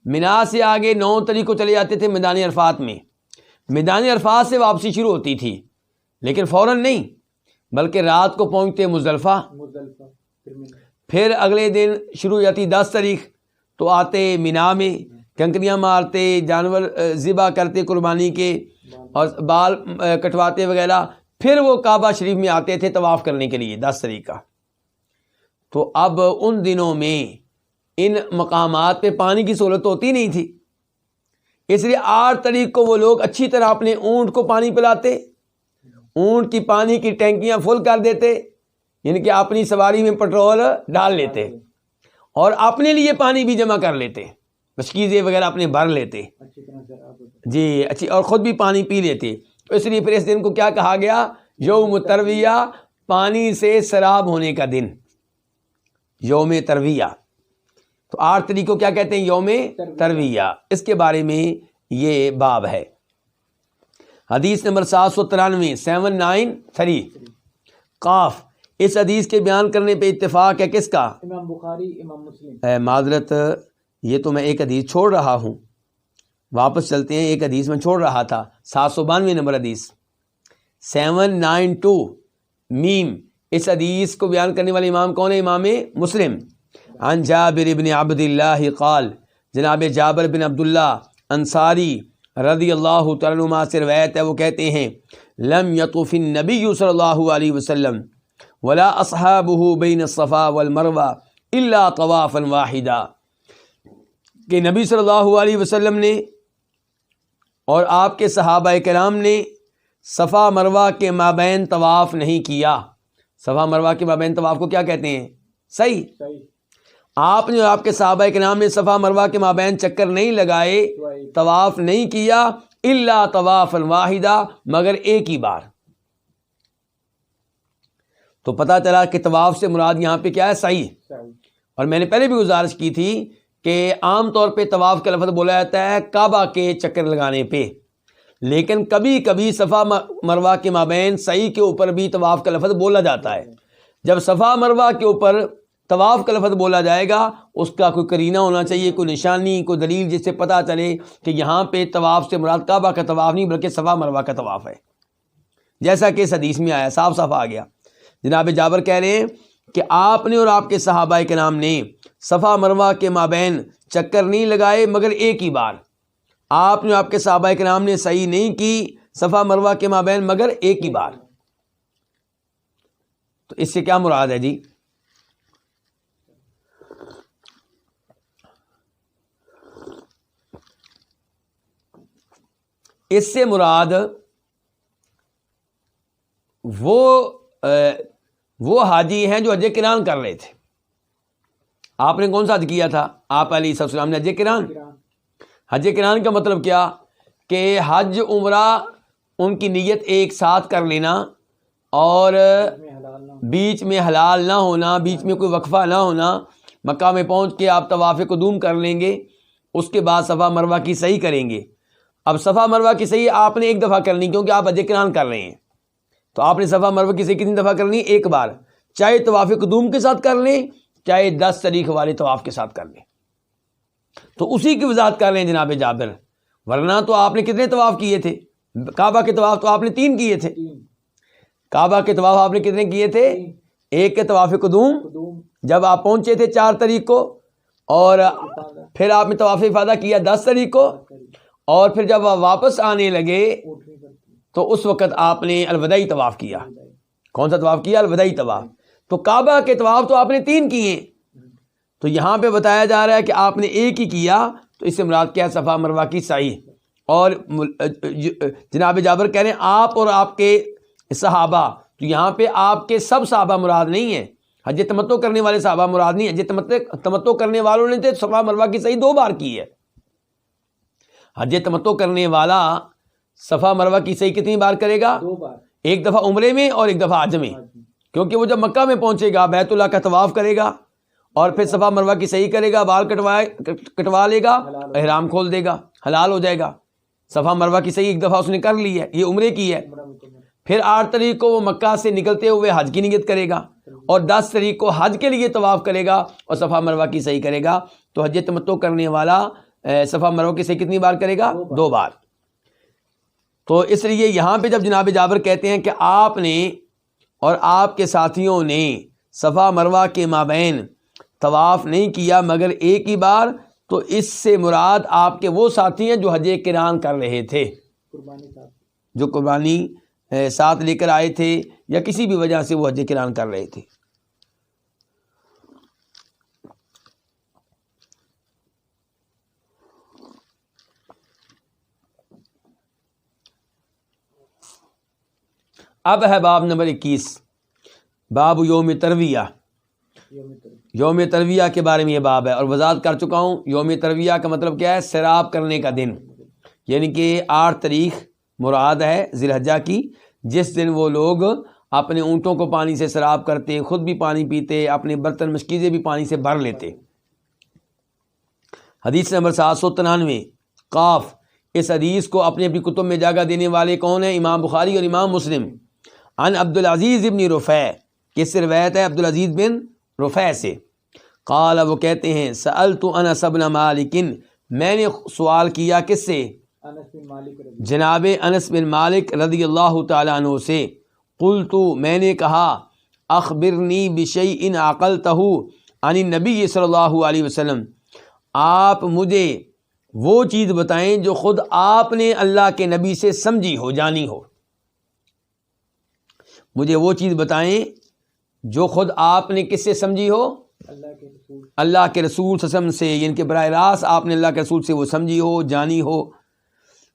مینا سے آگے 9 تاریخ کو چلے جاتے تھے میدان عرفات میں. میدان عرفات سے واپسی شروع ہوتی تھی، لیکن فوراً نہیں، بلکہ رات کو پہنچتے مزدلفہ، پھر اگلے دن شروع ہو جاتی 10 تاریخ، تو آتے مینا میں، کنکریاں مارتے، جانور ذبح کرتے قربانی کے، اور بال کٹواتے وغیرہ، پھر وہ کعبہ شریف میں آتے تھے طواف کرنے کے لیے 10 تاریخ کا. تو اب ان دنوں میں ان مقامات پہ پانی کی سہولت ہوتی نہیں تھی، اس لیے 8 تاریخ کو وہ لوگ اچھی طرح اپنے اونٹ کو پانی پلاتے، اونٹ کی پانی کی ٹینکیاں فل کر دیتے، یعنی کہ اپنی سواری میں پٹرول ڈال لیتے، اور اپنے لیے پانی بھی جمع کر لیتے، مشکیزیں وغیرہ اپنے بھر لیتے جی اچھی، اور خود بھی پانی پی لیتے. تو اس لیے پھر اس دن کو کیا کہا گیا؟ یوم ترویہ، پانی سے سراب ہونے کا دن، یوم ترویہ. تو 8 تاریخ کو کیا کہتے ہیں؟ یوم ترویہ. اس کے بارے میں یہ باب ہے. حدیث نمبر 793 793 قاف. اس حدیث کے بیان کرنے پہ اتفاق ہے کس کا؟ امام بخاری، امام مسلم. معذرت، یہ تو میں ایک حدیث چھوڑ رہا ہوں، واپس چلتے ہیں. ایک حدیث میں چھوڑ رہا تھا، 792 نمبر حدیث 792 میم. اس حدیث کو بیان کرنے والے امام کون ہے؟ امام مسلم. عن جابر بن عبد اللہ قال، جناب جابر بن عبداللہ انصاری رضی اللہ تعالیٰ عنہ سے روایت ہے، وہ کہتے ہیں لم یطف النبی صلی اللہ علیہ وسلم ولا اصحابہ بین الصفا والمروہ الا طوافا واحدا، کہ نبی صلی اللہ علیہ وسلم نے اور آپ کے صحابہ کرام نے صفا مروہ کے مابین طواف نہیں کیا. صفا مروہ کے مابین طواف کو کیا کہتے ہیں؟ صحیح. آپ نے اور آپ کے صحابہ کرام نے صفا مروہ کے مابین چکر نہیں لگائے، طواف نہیں کیا، الا طوافا واحدا، مگر ایک ہی بار. تو پتہ چلا کہ طواف سے مراد یہاں پہ کیا ہے؟ صحیح. اور میں نے پہلے بھی گزارش کی تھی کہ عام طور پہ طواف کا لفظ بولا جاتا ہے کعبہ کے چکر لگانے پہ، لیکن کبھی کبھی صفا مروہ کے مابین صحیح کے اوپر بھی طواف کا لفظ بولا جاتا ہے. جب صفا مروہ کے اوپر طواف کا لفظ بولا جائے گا، اس کا کوئی قرینہ ہونا چاہیے، کوئی نشانی، کوئی دلیل جس سے پتہ چلے کہ یہاں پہ طواف سے مراد کعبہ کا طواف نہیں بلکہ صفا مروہ کا طواف ہے، جیسا کہ اس حدیث میں آیا، صاف صاف آ گیا. جناب جابر کہہ رہے ہیں کہ آپ نے اور آپ کے صحابہ کرام نے صفا مروہ کے مابین چکر نہیں لگائے مگر ایک ہی بار. آپ نے اور آپ کے صحابہ کرام نے صحیح نہیں کی صفا مروہ کے مابین مگر ایک ہی بار. تو اس سے کیا مراد ہے جی؟ اس سے مراد وہ حاجی ہیں جو حج قران کر رہے تھے. آپ نے کون سا حج کیا تھا؟ آپ علیہ السلام نے حج قران. حج قران کا مطلب کیا؟ کہ حج عمرہ ان کی نیت ایک ساتھ کر لینا، اور بیچ میں حلال نہ ہونا، بیچ میں کوئی وقفہ نہ ہونا. مکہ میں پہنچ کے آپ طواف قدوم کر لیں گے، اس کے بعد صفا مروہ کی صحیح کریں گے. اب صفا مروہ کی صحیح آپ نے ایک دفعہ کرنی، کیونکہ آپ حج قران کر رہے ہیں. تو آپ نے صفا مروہ کی صحیح کتنی دفعہ کرنی؟ ایک بار، چاہے طواف قدوم کے ساتھ کر لیں، چاہے 10 تاریخ والے طواف کے ساتھ کر لیں. تو اسی کی وضاحت کر رہے ہیں جناب جابر. ورنہ تو آپ نے کتنے طواف کیے تھے؟ کعبہ کے طواف تو آپ نے 3 کیے تھے. کعبہ کے طواف آپ نے کتنے کیے تھے؟ ایک کے طواف قدوم جب آپ پہنچے تھے 4 تاریخ کو، اور پھر آپ نے طواف افاضہ کیا 10 تاریخ کو، اور پھر جب آپ واپس آنے لگے تو اس وقت آپ نے الوداعی طواف کیا. کون سا طواف کیا؟ الوداعی طواف. تو کعبہ کے طواف تو آپ نے 3 کیے، تو یہاں پہ بتایا جا رہا ہے کہ آپ نے ایک ہی کیا. تو اس سے مراد کیا ہے؟ صفا مروہ کی سعی. اور جناب جابر کہہ رہے ہیں آپ اور آپ کے صحابہ، تو یہاں پہ آپ کے سب صحابہ مراد نہیں ہیں، حج تمتع کرنے والے صحابہ مراد نہیں. حج تمتع کرنے والوں نے تو صفا مروہ کی سعی 2 بار کی ہے. حج تمتع کرنے والا صفا مروہ کی صحیح کتنی بار کرے گا؟ 2 بار، ایک دفعہ عمرے میں اور ایک دفعہ حج میں. کیونکہ وہ جب مکہ میں پہنچے گا بیت اللہ کا طواف کرے گا، اور پھر صفا مروہ کی صحیح کرے گا، بال کٹوا لے گا، احرام کھول دے گا، حلال ہو جائے گا. صفا مروہ کی صحیح ایک دفعہ اس نے کر لی ہے، یہ عمرے کی ہے. پھر 8 تاریخ کو وہ مکہ سے نکلتے ہوئے حج کی نیت کرے گا. اور 10 تاریخ کو حج کے لیے طواف کرے گا اور صفا مروہ کی صحیح کرے گا، تو حج تمتع کرنے والا صفا مروہ کی صحیح کتنی بار کرے گا؟ 2 بار۔ تو اس لیے یہاں پہ جب جناب جابر کہتے ہیں کہ آپ نے اور آپ کے ساتھیوں نے صفا مروہ کے مابین طواف نہیں کیا مگر ایک ہی بار، تو اس سے مراد آپ کے وہ ساتھی ہیں جو حج قران کر رہے تھے، جو قربانی ساتھ لے کر آئے تھے یا کسی بھی وجہ سے وہ حج قران کر رہے تھے۔ اب ہے باب نمبر 21، باب یوم ترویہ۔ یوم ترویہ کے بارے میں یہ باب ہے، اور وضاحت کر چکا ہوں۔ یوم ترویہ کا مطلب کیا ہے؟ سیراب کرنے کا دن، یعنی کہ 8 تاریخ مراد ہے ذی الحجہ کی، جس دن وہ لوگ اپنے اونٹوں کو پانی سے سیراب کرتے، خود بھی پانی پیتے، اپنے برتن مشکیزیں بھی پانی سے بھر لیتے۔ حدیث نمبر 793 قاف۔ اس حدیث کو اپنی اپنی کتب میں جگہ دینے والے کون ہیں؟ امام بخاری اور امام مسلم۔ عن عبدالعزیز بن رفیع، کس سے روایت ہے؟ عبدالعزیز بن رفیع سے۔ قال، وہ کہتے ہیں سألت انس بن مالک، میں نے سوال کیا کس سے؟ جناب انس بن مالک رضی اللہ تعالیٰ عنہ سے۔ قلت، میں نے کہا اخبرنی بشیء عقلتہ عن النبی صلی اللہ علیہ وسلم، آپ مجھے وہ چیز بتائیں جو خود آپ نے اللہ کے نبی سے سمجھی ہو، جانی ہو۔ مجھے وہ چیز بتائیں جو خود آپ نے کس سے سمجھی ہو؟ اللہ کے رسول صلی اللہ علیہ وسلم سے، یعنی کہ براہ راست آپ نے اللہ کے رسول سے وہ سمجھی ہو، جانی ہو۔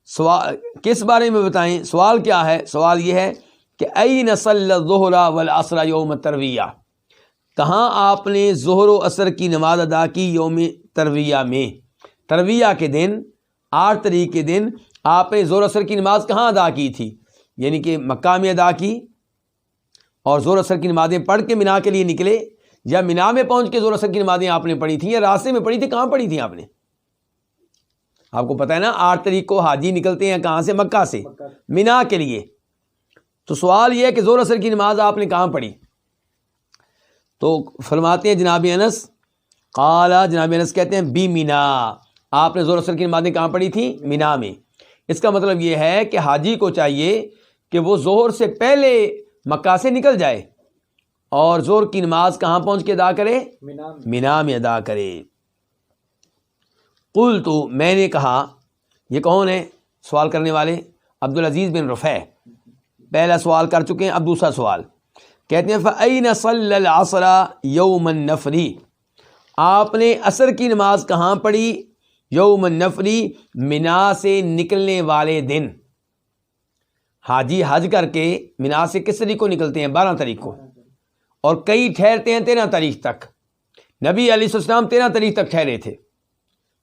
سوال کس بارے میں بتائیں؟ سوال کیا ہے؟ سوال یہ ہے کہ این صلی الظہر والعصر یوم ترویہ، کہاں آپ نے ظہر و عصر کی نماز ادا کی یوم ترویہ میں؟ ترویہ کے دن 8 تاریخ کے دن آپ نے ظہر عصر کی نماز کہاں ادا کی تھی؟ یعنی کہ مکہ میں ادا کی، اور ظہر عصر کی نمازیں پڑھ کے مینا کے لیے نکلے، یا مینا میں پہنچ کے ظہر عصر کی نمازیں آپ نے پڑھی تھیں، یا راستے میں پڑھی تھی؟ کہاں پڑھی تھیں آپ نے؟ آپ کو پتہ ہے نا 8 تاریخ کو حاجی نکلتے ہیں کہاں سے؟ مکہ سے، مینا کے لیے۔ تو سوال یہ ہے کہ ظہر عصر کی نماز آپ نے کہاں پڑھی؟ تو فرماتے ہیں جناب انس، قال، جناب انس کہتے ہیں بی مینا، آپ نے ظہر عصر کی نمازیں کہاں پڑھی تھیں؟ مینا میں۔ اس کا مطلب یہ ہے کہ حاجی کو چاہیے کہ وہ ظہر سے پہلے مکہ سے نکل جائے اور ظہر کی نماز کہاں پہنچ کے ادا کرے؟ مینا میں ادا کرے۔ قلت، میں نے کہا، یہ کون ہے سوال کرنے والے؟ عبدالعزیز بن رفیع۔ پہلا سوال کر چکے ہیں، اب دوسرا سوال کہتے ہیں فَأَيْنَ صَلَّى الْعَصْرَ يَوْمَ النَّفْرِ، آپ نے عصر کی نماز کہاں پڑھی؟ یوم النفر، مینا سے نکلنے والے دن۔ حاجی حج کر کے مینا سے کس تاریخ کو نکلتے ہیں؟ 12 تاریخ کو، اور کئی ٹھہرتے ہیں 13 تاریخ تک۔ نبی علیہ السلام 13 تاریخ تک ٹھہرے تھے۔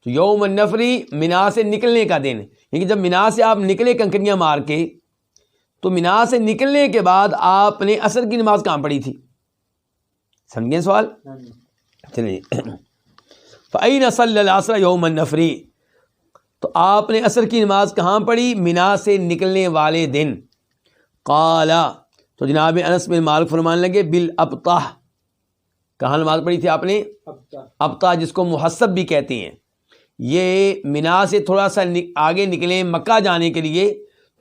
تو یوم النفر مینا سے نکلنے کا دن، یعنی جب مینا سے آپ نکلے کنکریاں مار کے، تو مینا سے نکلنے کے بعد آپ نے عصر کی نماز کہاں پڑھی تھی؟ سمجھ گئے سوال؟ چلیے، فَأَيْنَ صَلَّى الْعَصْرَ يَوْمَ النَّفْرِ، تو آپ نے عصر کی نماز کہاں پڑھی؟ مینا سے نکلنے والے دن۔ قال، تو جناب انس بن مالک فرمانے لگے بالابطح، کہاں نماز پڑھی تھی آپ نے؟ ابطح، جس کو محسب بھی کہتے ہیں۔ یہ مینا سے تھوڑا سا آگے نکلیں مکہ جانے کے لیے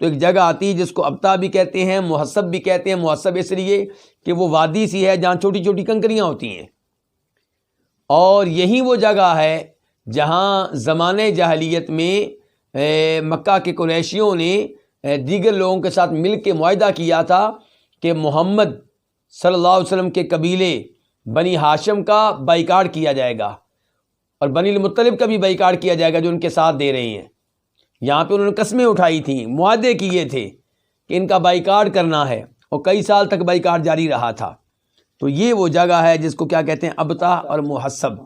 تو ایک جگہ آتی ہے جس کو ابطح بھی کہتے ہیں، محسب بھی کہتے ہیں۔ محسب اس لیے کہ وہ وادی سی ہے جہاں چھوٹی چھوٹی کنکریاں ہوتی ہیں، اور یہی وہ جگہ ہے جہاں زمانے جاہلیت میں مکہ کے قریشیوں نے دیگر لوگوں کے ساتھ مل کے معاہدہ کیا تھا کہ محمد صلی اللہ علیہ وسلم کے قبیلے بنی ہاشم کا بائیکاٹ کیا جائے گا، اور بنی المطلب کا بھی بائیکاٹ کیا جائے گا جو ان کے ساتھ دے رہے ہیں۔ یہاں پہ انہوں نے قسمیں اٹھائی تھیں، معاہدے کیے تھے کہ ان کا بائیکاٹ کرنا ہے، اور کئی سال تک بائیکاٹ جاری رہا تھا۔ تو یہ وہ جگہ ہے جس کو کیا کہتے ہیں؟ ابطح اور محسب۔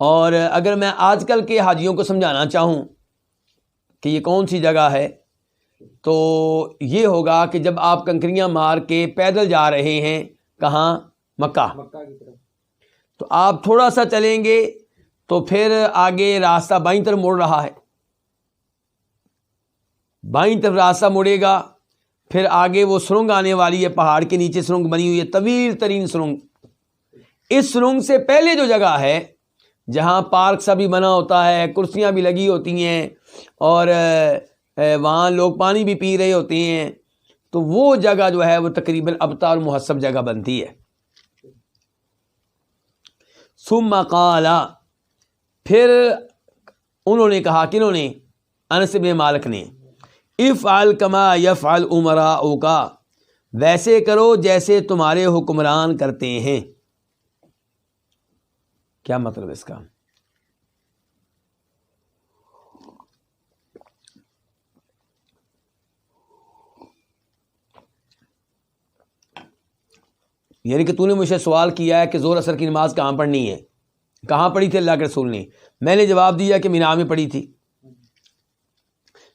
اور اگر میں آج کل کے حاجیوں کو سمجھانا چاہوں کہ یہ کون سی جگہ ہے، تو یہ ہوگا کہ جب آپ کنکریاں مار کے پیدل جا رہے ہیں کہاں؟ مکہ کی طرف، تو آپ تھوڑا سا چلیں گے تو پھر آگے راستہ بائیں طرف مڑ رہا ہے، بائیں طرف راستہ مڑے گا پھر آگے وہ سرنگ آنے والی ہے، پہاڑ کے نیچے سرنگ بنی ہوئی ہے، طویل ترین سرنگ. اس سرنگ سے پہلے جو جگہ ہے جہاں پارک سا بھی بنا ہوتا ہے، کرسیاں بھی لگی ہوتی ہیں اور وہاں لوگ پانی بھی پی رہے ہوتے ہیں، تو وہ جگہ جو ہے وہ تقریباً ابتر محسب جگہ بنتی ہے. ثم قال، پھر انہوں نے کہا، کنہوں نے؟ انس بن مالک نے، افعل کما یفعل امراؤک، ویسے کرو جیسے تمہارے حکمران کرتے ہیں. کیا مطلب اس کا؟ یعنی کہ تو نے مجھ سے سوال کیا ہے کہ ظہر اثر کی نماز کہاں پڑھنی ہے، کہاں پڑھی تھی اللہ کے رسول نے؟ میں نے جواب دیا کہ مینا میں پڑھی تھی.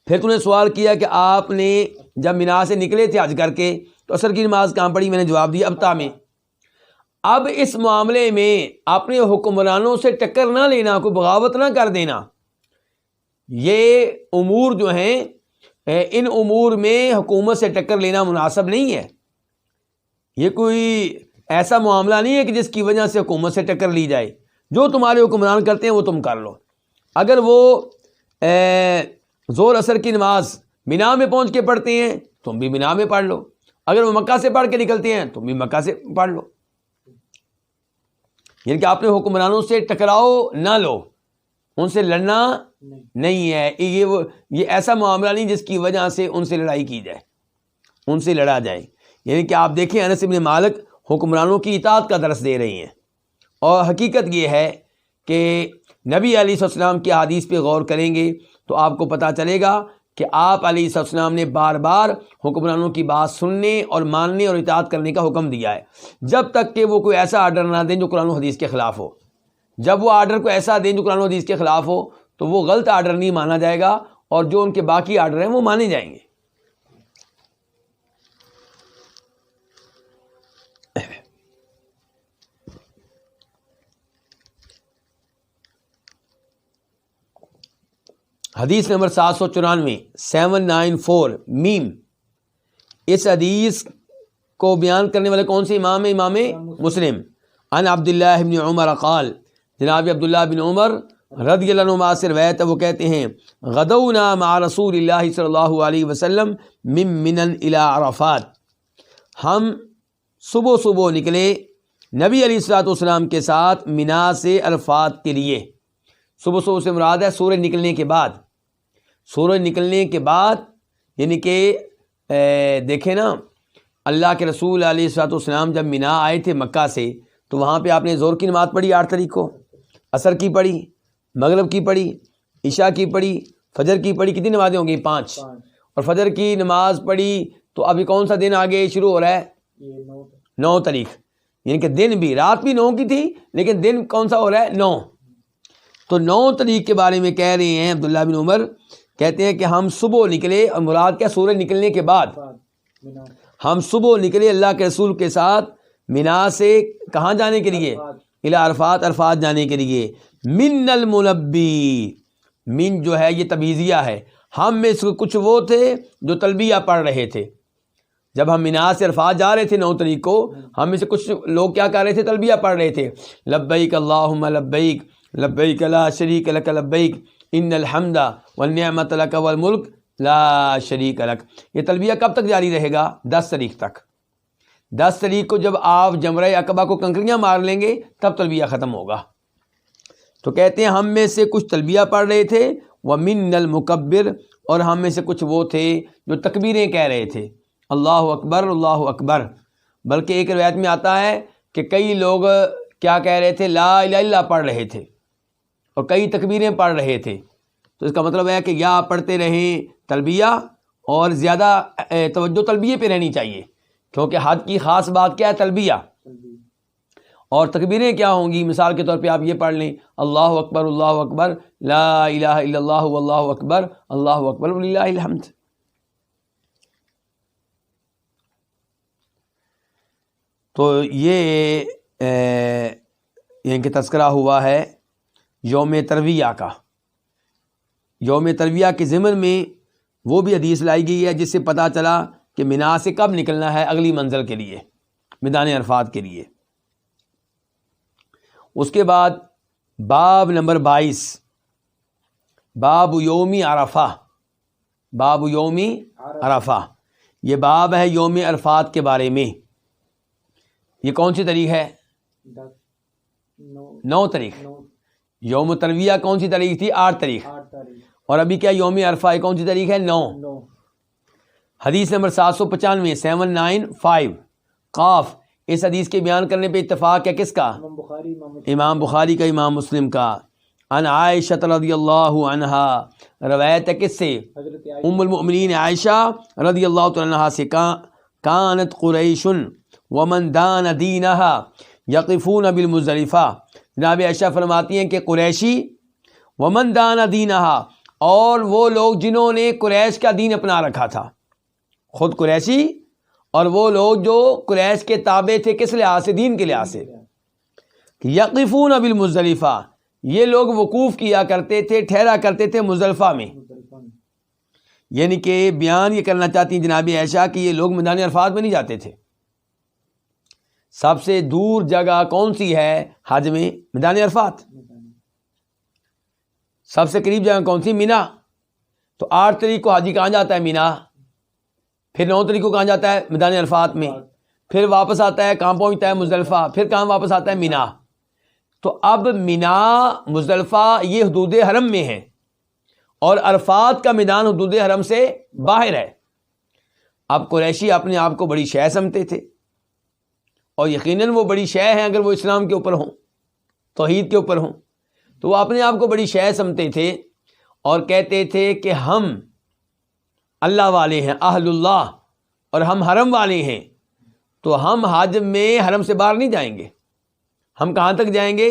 پھر تو نے سوال کیا کہ آپ نے جب مینا سے نکلے تھے حج کر کے تو اثر کی نماز کہاں پڑھی؟ میں نے جواب دیا ابتا میں. اب اس معاملے میں اپنے حکمرانوں سے ٹکر نہ لینا، کوئی بغاوت نہ کر دینا. یہ امور جو ہیں، ان امور میں حکومت سے ٹکر لینا مناسب نہیں ہے. یہ کوئی ایسا معاملہ نہیں ہے کہ جس کی وجہ سے حکومت سے ٹکر لی جائے. جو تمہارے حکمران کرتے ہیں وہ تم کر لو. اگر وہ ظہر اثر کی نماز مینا میں پہنچ کے پڑھتے ہیں تم بھی مینا میں پڑھ لو، اگر وہ مکہ سے پڑھ کے نکلتے ہیں تم بھی مکہ سے پڑھ لو. یعنی کہ اپنے حکمرانوں سے ٹکراؤ نہ لو، ان سے لڑنا نہیں ہے. یہ ایسا معاملہ نہیں جس کی وجہ سے ان سے لڑائی کی جائے، ان سے لڑا جائے. یعنی کہ آپ دیکھیں انس بن مالک حکمرانوں کی اطاعت کا درس دے رہی ہیں، اور حقیقت یہ ہے کہ نبی علیہ السلام کی حدیث پہ غور کریں گے تو آپ کو پتہ چلے گا کہ آپ علیہ السلام نے بار بار حکمرانوں کی بات سننے اور ماننے اور اطاعت کرنے کا حکم دیا ہے، جب تک کہ وہ کوئی ایسا آرڈر نہ دیں جو قرآن و حدیث کے خلاف ہو. جب وہ آرڈر کو ایسا دیں جو قرآن و حدیث کے خلاف ہو تو وہ غلط آرڈر نہیں مانا جائے گا، اور جو ان کے باقی آرڈر ہیں وہ مانے جائیں گے. حدیث نمبر 794 794 میم. اس حدیث کو بیان کرنے والے کون سے امام ہیں؟ امام مسلم. عن عبداللہ بن عمر قال، جناب عبداللہ بن عمر رضی اللہ عنہ سے روایت ہے، وہ کہتے ہیں غدونا مع رسول اللہ صلی اللہ علیہ وسلم من منن الی عرفات، ہم صبح صبح نکلے نبی علیہ الصلوۃ والسلام کے ساتھ مینا سے عرفات کے لیے. صبح صبح سے مراد ہے سورج نکلنے کے بعد. سورج نکلنے کے بعد یعنی کہ دیکھیں نا، اللہ کے رسول علیہ الصلوۃ والسلام جب مینا آئے تھے مکہ سے تو وہاں پہ آپ نے ظہر کی نماز پڑھی 8 تاریخ کو، عصر کی پڑھی، مغرب کی پڑھی، عشاء کی پڑھی، فجر کی پڑھی. کتنی نمازیں ہوں گی؟ 5. اور فجر کی نماز پڑھی تو ابھی کون سا دن آگے شروع ہو رہا ہے؟ 9 تاریخ. یعنی کہ دن بھی، رات بھی 9 کی تھی لیکن دن کون سا ہو رہا ہے؟ 9. تو 9 تاریخ کے بارے میں کہہ رہے ہیں عبداللہ بن عمر، کہتے ہیں کہ ہم صبح نکلے، اور مراد کیا؟ سورج نکلنے کے بعد ہم صبح نکلے اللہ کے رسول کے ساتھ مینا سے کہاں جانے کے لیے؟ الی عرفات، عرفات جانے کے لیے. من الملبی، من جو ہے یہ تبعیضیہ ہے. ہم میں سے کچھ وہ تھے جو تلبیہ پڑھ رہے تھے. جب ہم مینا سے عرفات جا رہے تھے 9 تاریخ کو، ہم میں سے کچھ لوگ کیا کر رہے تھے؟ تلبیہ پڑھ رہے تھے. لبیک اللہم لبیک لبیک لا شریک لک لبیک ان الحمد والنعمت لک والملک لا شریک لک. یہ تلبیہ کب تک جاری رہے گا؟ 10 تاریخ تک. 10 تاریخ کو جب آپ جمرہ عقبہ کو کنکریاں مار لیں گے تب تلبیہ ختم ہوگا. تو کہتے ہیں ہم میں سے کچھ تلبیہ پڑھ رہے تھے، ومن المکبر، اور ہم میں سے کچھ وہ تھے جو تکبیریں کہہ رہے تھے، اللہ اکبر اللہ اکبر. بلکہ ایک روایت میں آتا ہے کہ کئی لوگ کیا کہہ رہے تھے؟ لا الہ الا اللہ پڑھ رہے تھے اور کئی تکبیریں پڑھ رہے تھے. تو اس کا مطلب ہے کہ یا آپ پڑھتے رہیں تلبیہ، اور زیادہ توجہ تلبیہ پہ رہنی چاہیے، کیونکہ حج کی خاص بات کیا ہے؟ تلبیہ. اور تکبیریں کیا ہوں گی؟ مثال کے طور پہ آپ یہ پڑھ لیں اللہ اکبر لا الہ الا اللہ واللہ اکبر وللہ الحمد. تو یہ یعنی کہ تذکرہ ہوا ہے یوم ترویہ کا. یوم ترویہ کے ضمن میں وہ بھی حدیث لائی گئی ہے جس سے پتہ چلا کہ منا سے کب نکلنا ہے اگلی منزل کے لیے، میدان عرفات کے لیے۔ اس کے بعد باب نمبر 22، باب یوم عرفہ، باب یوم عرفہ، یہ باب ہے یوم عرفات کے بارے میں۔ یہ کون سی تاریخ ہے؟ 9 تاریخ۔ یوم ترویہ کون سی تاریخ تھی؟ 8 تاریخ۔ اور ابھی کیا یوم عرفہ کون سی تاریخ ہے؟ 9۔ حدیث نمبر 795 795 قاف، اس حدیث کے بیان کرنے پہ اتفاق ہے کس کا؟ امام بخاری کا، امام مسلم کا۔ عن عائشہ رضی اللہ عنہا، روایت ہے کس سے؟ ام المؤمنین عائشہ رضی اللہ تعالی عنہا سے، کانت قریش ومن دان دینہا یقفون بالمزدلفہ، جناب عائشہ فرماتی ہیں کہ قریشی ومن دان دینہا، اور وہ لوگ جنہوں نے قریش کا دین اپنا رکھا تھا، خود قریشی اور وہ لوگ جو قریش کے تابع تھے، کس لحاظ سے؟ دین کے لحاظ سے۔ یقفون بالمزدلفہ، یہ لوگ وقوف کیا کرتے تھے، ٹھہرا کرتے تھے مزدلفہ میں، یعنی کہ بیان یہ کرنا چاہتی ہیں جناب عائشہ کہ یہ لوگ میدان عرفات میں نہیں جاتے تھے۔ سب سے دور جگہ کون سی ہے حج میں؟ میدان عرفات۔ سب سے قریب جگہ کون سی؟ مینا۔ تو 8 تاریخ کو حاجی کہاں جاتا ہے؟ مینا۔ پھر 9 تاریخ کو کہاں جاتا ہے؟ میدان عرفات میں۔ پھر واپس آتا ہے، کہاں پہنچتا ہے؟ مزدلفہ۔ پھر کہاں واپس آتا ہے؟ مینا۔ تو اب مینا، مزدلفہ یہ حدود حرم میں ہیں، اور عرفات کا میدان حدود حرم سے باہر ہے۔ اب قریشی اپنے آپ کو بڑی شے سمجھتے تھے، اور یقیناً وہ بڑی شے ہیں اگر وہ اسلام کے اوپر ہوں، توحید کے اوپر ہوں، تو وہ اپنے آپ کو بڑی شے سمجھتے تھے، اور کہتے تھے کہ ہم اللہ والے ہیں، اہل اللہ، اور ہم حرم والے ہیں، تو ہم حج میں حرم سے باہر نہیں جائیں گے، ہم کہاں تک جائیں گے؟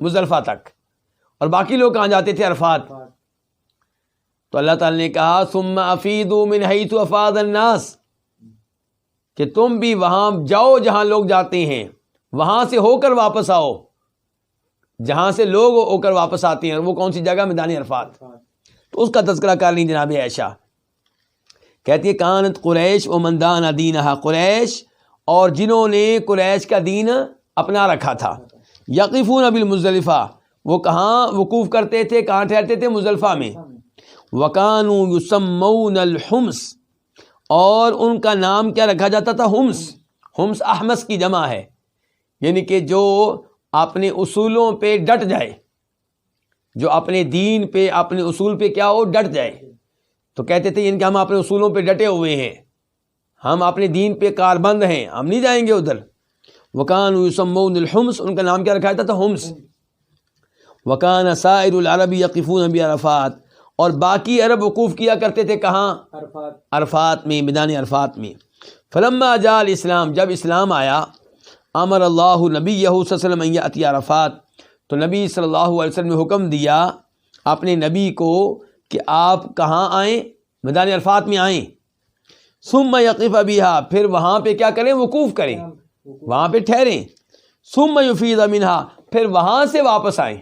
مزدلفہ تک۔ اور باقی لوگ کہاں جاتے تھے؟ عرفات۔ تو اللہ تعالی نے کہا ثم افیدوا من حیث افاض الناس، کہ تم بھی وہاں جاؤ جہاں لوگ جاتے ہیں، وہاں سے ہو کر واپس آؤ جہاں سے لوگ ہو کر واپس آتے ہیں۔ وہ کون سی جگہ؟ میدان عرفات۔ تو اس کا تذکرہ کر لیں جناب عائشہ، کہتی ہے کانت قریش ومن دان دینہا، قریش اور جنہوں نے قریش کا دین اپنا رکھا تھا، یقفون بالمزدلفہ، وہ کہاں وقوف کرتے تھے، کہاں ٹھہرتے تھے؟ مزدلفہ میں۔ وکانوا یسمون الحمص، اور ان کا نام کیا رکھا جاتا تھا؟ حمص۔ حمص احمس کی جمع ہے، یعنی کہ جو اپنے اصولوں پہ ڈٹ جائے، جو اپنے دین پہ، اپنے اصول پہ کیا ہو؟ ڈٹ جائے۔ تو کہتے تھے یعنی کہ ہم اپنے اصولوں پہ ڈٹے ہوئے ہیں، ہم اپنے دین پہ کاربند ہیں، ہم نہیں جائیں گے ادھر۔ وَكَانُوا يُسَمُّونَ الْحُمْص، ان کا نام کیا رکھا جاتا تھا؟ حمص۔ وَكَانَ سَائِرُ الْعَرَبِ يَقِفُونَ بِعَرَفَاتٍ، اور باقی عرب وقوف کیا کرتے تھے کہاں؟ عرفات میں، میدان عرفات میں۔ فلما جاء الاسلام، جب اسلام آیا، امر اللہ نبیہ صلی اللہ علیہ وسلم ان یأتی عرفات، تو نبی صلی اللہ علیہ وسلم نے حکم دیا اپنے نبی کو کہ آپ کہاں آئیں؟ میدان عرفات میں آئیں۔ ثم یقف بہا، پھر وہاں پہ کیا کریں؟ وقوف کریں، وہاں پہ ٹھہریں۔ ثم یفیض منہا، پھر وہاں سے واپس آئیں۔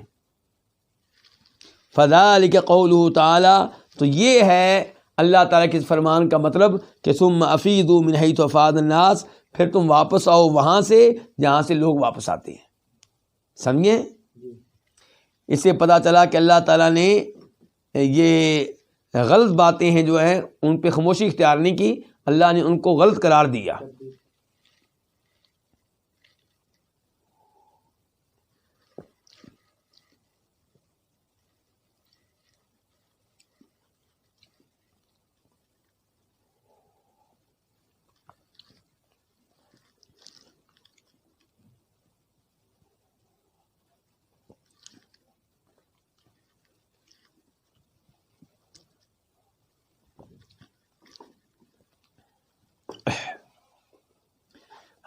فذلک قولہ تعالی، تو یہ ہے اللہ تعالیٰ کے فرمان کا مطلب کہ ثم افیضوا من حیث افاض الناس، پھر تم واپس آؤ وہاں سے جہاں سے لوگ واپس آتے ہیں۔ سمجھیں؟ اس سے پتہ چلا کہ اللہ تعالیٰ نے یہ غلط باتیں ہیں جو ہیں ان پہ خاموشی اختیار نہیں کی، اللہ نے ان کو غلط قرار دیا۔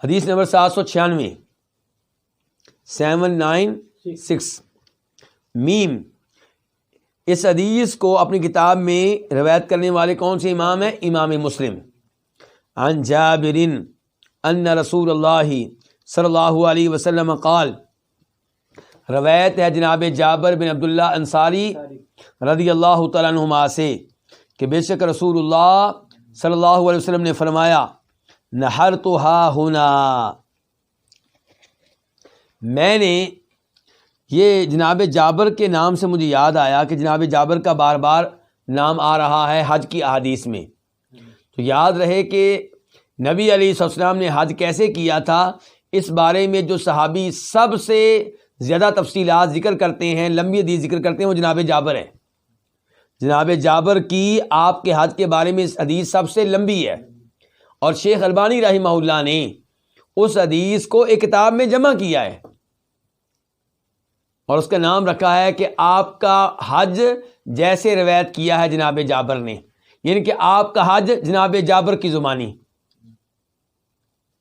حدیث نمبر 796 796 میم، اس حدیث کو اپنی کتاب میں روایت کرنے والے کون سے امام ہیں؟ امام مسلم۔ عن جابر ان رسول اللہ صلی اللہ علیہ وسلم قال، روایت ہے جناب جابر بن عبداللہ انصاری رضی اللہ تعالیٰ عنہما سے کہ بے شک رسول اللہ صلی اللہ علیہ وسلم نے فرمایا نحرتها ہنا، میں نے، یہ جناب جابر کے نام سے مجھے یاد آیا کہ جناب جابر کا بار بار نام آ رہا ہے حج کی احادیث میں، تو یاد رہے کہ نبی علیہ السلام نے حج کیسے کیا تھا، اس بارے میں جو صحابی سب سے زیادہ تفصیلات ذکر کرتے ہیں، لمبی حدیث ذکر کرتے ہیں، وہ جناب جابر ہے۔ جناب جابر کی آپ کے حج کے بارے میں اس حدیث سب سے لمبی ہے، اور شیخ البانی رحمہ اللہ نے اس حدیث کو ایک کتاب میں جمع کیا ہے، اور اس کا نام رکھا ہے کہ آپ کا حج جیسے روایت کیا ہے جناب جابر نے، یعنی کہ آپ کا حج جناب جابر کی زبانی۔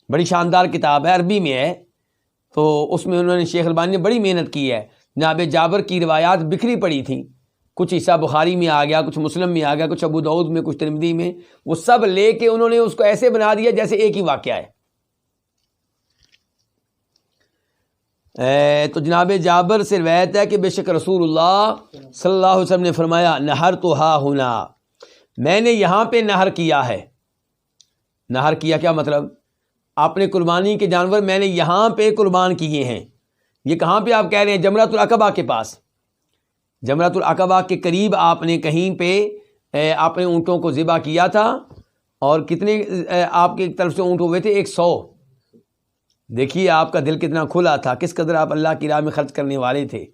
بڑی شاندار کتاب ہے، عربی میں ہے، تو اس میں انہوں نے، شیخ البانی نے بڑی محنت کی ہے۔ جناب جابر کی روایات بکھری پڑی تھیں، کچھ حصہ بخاری میں آ گیا، کچھ مسلم میں آ گیا، کچھ ابو داؤد میں، کچھ ترمذی میں، وہ سب لے کے انہوں نے اس کو ایسے بنا دیا جیسے ایک ہی واقعہ ہے۔ تو جناب جابر سے روایت ہے کہ بے شک رسول اللہ صلی اللہ علیہ وسلم نے فرمایا نحرتها ہنا، میں نے یہاں پہ نہر کیا ہے۔ نہر کیا کیا مطلب؟ اپنے قربانی کے جانور میں نے یہاں پہ قربان کیے ہیں۔ یہ کہاں پہ آپ کہہ رہے ہیں؟ جمرۃ العقبہ کے پاس، جمرۃ العقبہ کے قریب آپ نے کہیں پہ اپنے اونٹوں کو ذبح کیا تھا، اور کتنے آپ کی طرف سے اونٹ ہوئے تھے؟ 100۔ دیکھیے آپ کا دل کتنا کھلا تھا، کس قدر آپ اللہ کی راہ میں خرچ کرنے والے تھے۔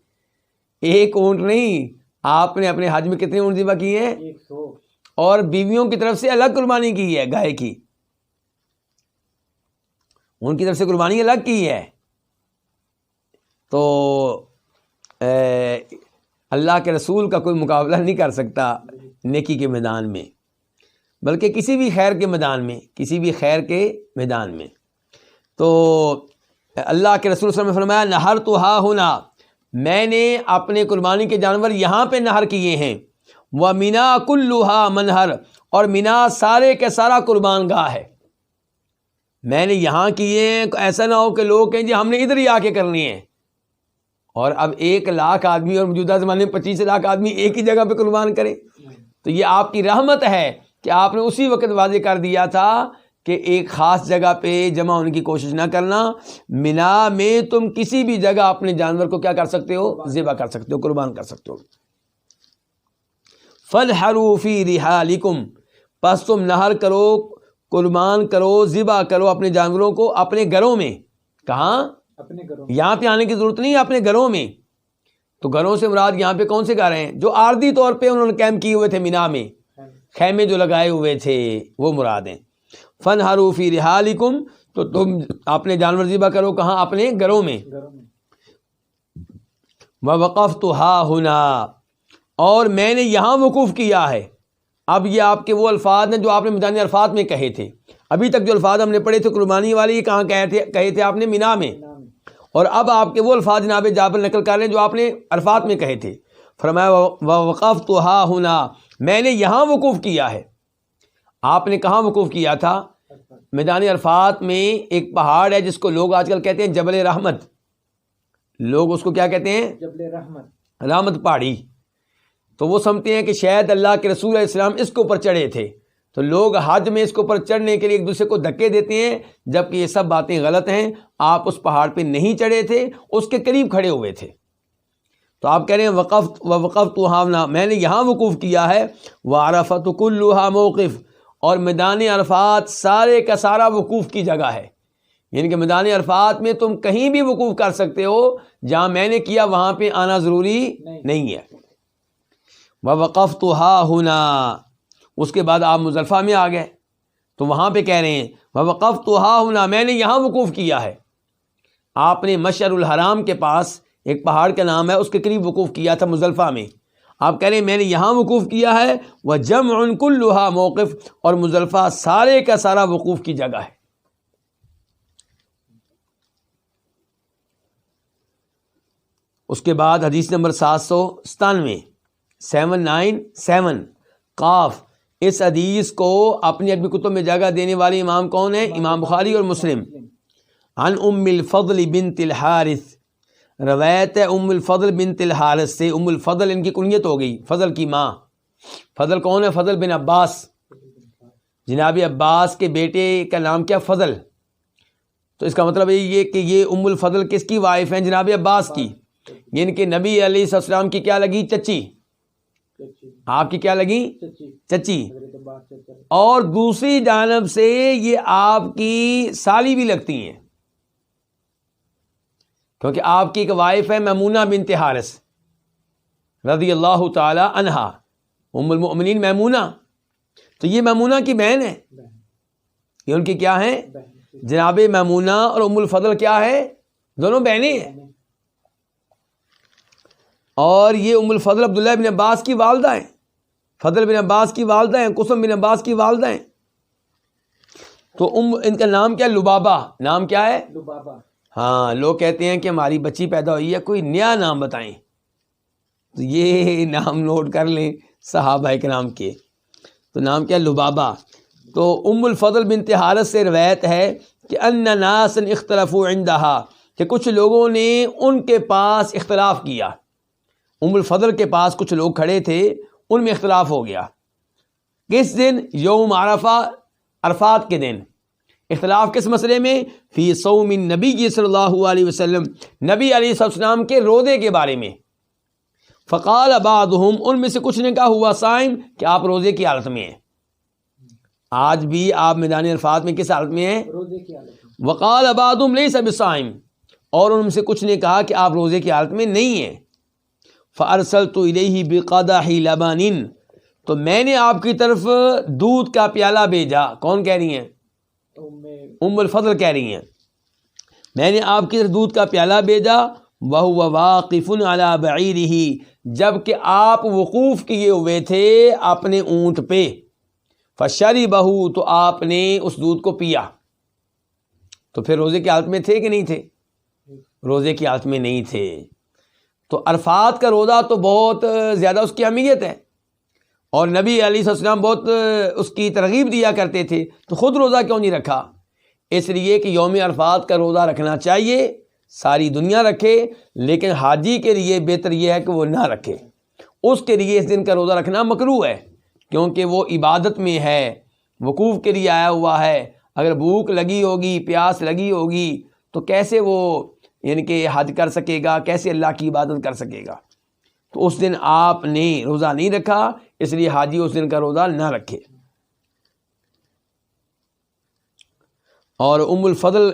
ایک اونٹ نہیں، آپ نے اپنے حج میں کتنے اونٹ ذبح کیے ہیں؟ 100۔ اور بیویوں کی طرف سے الگ قربانی کی ہے، گائے کی، ان کی طرف سے قربانی الگ کی ہے۔ تو اللہ کے رسول کا کوئی مقابلہ نہیں کر سکتا نیکی کے میدان میں، بلکہ کسی بھی خیر کے میدان میں، کسی بھی خیر کے میدان میں۔ تو اللہ کے رسول صلی اللہ علیہ وسلم نے فرمایا نحرتها ہنا، میں نے اپنے قربانی کے جانور یہاں پہ نہر کیے ہیں۔ وَمِنَا كُلُّهَا مَنْحَر، اور مینا سارے کے سارا قربان گاہ ہے۔ میں نے یہاں کیے ہیں، ایسا نہ ہو کہ لوگ کہیں جی ہم نے ادھر ہی آ کے کرنی ہے، اور اب 1 لاکھ آدمی اور موجودہ زمانے میں 25 لاکھ آدمی ایک ہی جگہ پہ قربان کرے، تو یہ آپ کی رحمت ہے کہ آپ نے اسی وقت واضح کر دیا تھا کہ ایک خاص جگہ پہ جمع ہونے کی کوشش نہ کرنا۔ مینا میں تم کسی بھی جگہ اپنے جانور کو کیا کر سکتے ہو؟ ذبح کر سکتے ہو، قربان کر سکتے ہو۔ فَانْحَرُوا فِي رِحَالِكُمْ، پس تم نہر کرو، قربان کرو، ذبح کرو اپنے جانوروں کو اپنے گھروں میں۔ کہاں؟ اپنے گھروں، یہاں پہ آنے کی ضرورت نہیں ہے، اپنے گھروں میں۔ تو گھروں سے مراد یہاں پہ کون سے گھر ہیں؟ جو عارضی طور پہ انہوں نے کیمپ کیے ہوئے تھے مینا میں، خیمے جو لگائے ہوئے تھے، وہ مراد ہیں۔ فَانْحَرُوا فِي رِحَالِكُمْ، تو تم اپنے جانور ذبح کرو کہاں؟ اپنے گھروں میں۔ وَوَقَفْتُهَا هُنَا، اور میں نے یہاں وقوف کیا ہے۔ اب یہ آپ کے وہ الفاظ ہیں جو آپ نے میدان عرفات میں کہے تھے۔ ابھی تک جو الفاظ ہم نے پڑھے تھے قربانی والے، یہ کہاں کہے تھے آپ نے؟ مینا میں۔ اور اب آپ کے وہ الفاظ جناب جابر نقل کر رہے ہیں جو آپ نے عرفات میں کہے تھے۔ فرمایا وَوَقَفْتُهَا هُنَا، میں نے یہاں وقوف کیا ہے۔ آپ نے کہاں وقوف کیا تھا؟ میدان عرفات میں ایک پہاڑ ہے جس کو لوگ آج کل کہتے ہیں جبل رحمت، لوگ اس کو کیا کہتے ہیں؟ جبل رحمت، رحمت پہاڑی۔ تو وہ سمجھتے ہیں کہ شاید اللہ کے رسول علیہ السلام اس کے اوپر چڑھے تھے، تو لوگ حج میں اس کے اوپر چڑھنے کے لیے ایک دوسرے کو دھکے دیتے ہیں، جبکہ یہ سب باتیں غلط ہیں۔ آپ اس پہاڑ پہ نہیں چڑھے تھے، اس کے قریب کھڑے ہوئے تھے۔ تو آپ کہہ رہے ہیں وَوَقَفْتُهَا، میں نے یہاں وقوف کیا ہے۔ وَعَرَفَةُ كُلُّهَا موقف، اور میدان عرفات سارے کا سارا وقوف کی جگہ ہے، یعنی کہ میدان عرفات میں تم کہیں بھی وقوف کر سکتے ہو، جہاں میں نے کیا وہاں پہ آنا ضروری نہیں ہے۔ وَوَقَفْتُهَا هُنَا، اس کے بعد آپ مزدلفہ میں آ گئے، تو وہاں پہ کہہ رہے ہیں وَوَقَفْتُهَا هُنَا، میں نے یہاں وقوف کیا ہے۔ آپ نے مشعر الحرام کے پاس ایک پہاڑ کا نام ہے، اس کے قریب وقوف کیا تھا مزدلفہ میں۔ آپ کہہ رہے ہیں میں نے یہاں وقوف کیا ہے۔ وَجَمْعٌ كُلُّهَا موقف، اور مزدلفہ سارے کا سارا وقوف کی جگہ ہے۔ اس کے بعد حدیث نمبر 797، 797 قاف، اس حدیث کو اپنی عربی کتب میں جگہ دینے والے امام کون ہیں؟ امام بخاری اور مسلم۔ عن ام الفضل بنت الحارث، روایت ہے ام الفضل بنت الحارث سے۔ ام الفضل ان کی کنیت ہو گئی، فضل کی ماں۔ فضل کون ہے؟ فضل بن عباس جناب عباس کے بیٹے کا نام کیا؟ فضل. تو اس کا مطلب یہ کہ یہ ام الفضل کس کی وائف ہیں؟ جناب عباس کی. یعنی کہ نبی علیہ السلام کی کیا لگی؟ چچی. آپ کی کیا لگی؟ چچی. اور دوسری جانب سے یہ آپ کی سالی بھی لگتی ہیں، کیونکہ آپ کی ایک وائف ہے میمونہ بنت حارث رضی اللہ تعالی عنہا، ام المؤمنین میمونہ. تو یہ میمونہ کی بہن ہے، یہ ان کی کیا ہیں؟ جناب میمونہ اور ام الفضل کیا ہے؟ دونوں بہنیں ہیں. اور یہ ام الفضل عبداللہ بن عباس کی والدہ ہیں، فضل بن عباس کی والدہ ہیں، قسم بن عباس کی والدہ ہیں. تو ان کا نام کیا ہے؟ لبابہ. نام کیا ہے؟ لبابہ. ہاں، لوگ کہتے ہیں کہ ہماری بچی پیدا ہوئی ہے، کوئی نیا نام بتائیں. تو یہ نام نوٹ کر لیں صحابہ کرام کے. تو نام کیا ہے؟ لبابہ. تو ام الفضل بنت حارث سے روایت ہے کہ ان ناسا اختلفوا عندها، کہ کچھ لوگوں نے ان کے پاس اختلاف کیا. ام الفضل کے پاس کچھ لوگ کھڑے تھے، ان میں اختلاف ہو گیا. کس دن؟ یوم عرفہ، عرفات کے دن. اختلاف کس مسئلے میں؟ فی صوم النبی صلی اللہ علیہ وسلم، نبی علیہ السلام کے روزے کے بارے میں. فقال بعضهم، ان میں سے کچھ نے کہا ہوا صائم، کہ آپ روزے کی حالت میں ہیں. آج بھی آپ میدان عرفات میں کس حالت میں ہیں؟ روزے کی حالت. وقال بعضهم لیس بصائم، اور ان میں سے کچھ نے کہا کہ آپ روزے کی حالت میں نہیں ہیں. فارسلت الیہ بقدح لبن، تو میں نے آپ کی طرف دودھ کا پیالہ بھیجا. کون کہہ رہی ہیں؟ ام الفضل کہہ رہی ہیں. میں نے آپ کی طرف دودھ کا پیالہ بھیجا. وَهُوَ وَاقِفٌ عَلَى بَعِيرِهِ، جب کہ آپ وقوف کیے ہوئے تھے اپنے اونٹ پہ. فَشَرِبَهُ، تو آپ نے اس دودھ کو پیا. تو پھر روزے کی حالت میں تھے کہ نہیں تھے؟ روزے کی حالت میں نہیں تھے. تو عرفات کا روزہ تو بہت زیادہ اس کی اہمیت ہے، اور نبی علیہ السلام بہت اس کی ترغیب دیا کرتے تھے. تو خود روزہ کیوں نہیں رکھا؟ اس لیے کہ یوم عرفات کا روزہ رکھنا چاہیے، ساری دنیا رکھے، لیکن حاجی کے لیے بہتر یہ ہے کہ وہ نہ رکھے. اس کے لیے اس دن کا روزہ رکھنا مکروہ ہے، کیونکہ وہ عبادت میں ہے، وقوف کے لیے آیا ہوا ہے. اگر بھوک لگی ہوگی، پیاس لگی ہوگی، تو کیسے وہ یعنی کہ حج کر سکے گا، کیسے اللہ کی عبادت کر سکے گا؟ تو اس دن آپ نے روزہ نہیں رکھا، اس لیے حاجی اس دن کا روزہ نہ رکھے. اور ام الفضل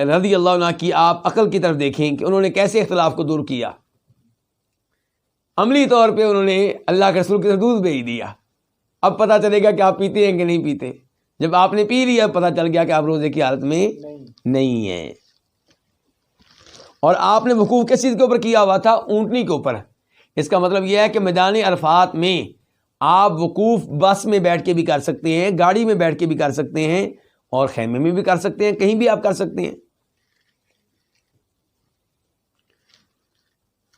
رضی اللہ عنہ کی آپ عقل کی طرف دیکھیں کہ انہوں نے کیسے اختلاف کو دور کیا. عملی طور پہ انہوں نے اللہ کے رسول کی طرف دودھ بھیج دیا. اب پتہ چلے گا کہ آپ پیتے ہیں کہ نہیں پیتے. جب آپ نے پی لیا، پتہ چل گیا کہ آپ روزے کی حالت میں نہیں ہیں. اور آپ نے وقوف کس چیز کے اوپر کیا ہوا تھا؟ اونٹنی کے اوپر. اس کا مطلب یہ ہے کہ میدان عرفات میں آپ وقوف بس میں بیٹھ کے بھی کر سکتے ہیں، گاڑی میں بیٹھ کے بھی کر سکتے ہیں، اور خیمے میں بھی کر سکتے ہیں، کہیں بھی آپ کر سکتے ہیں.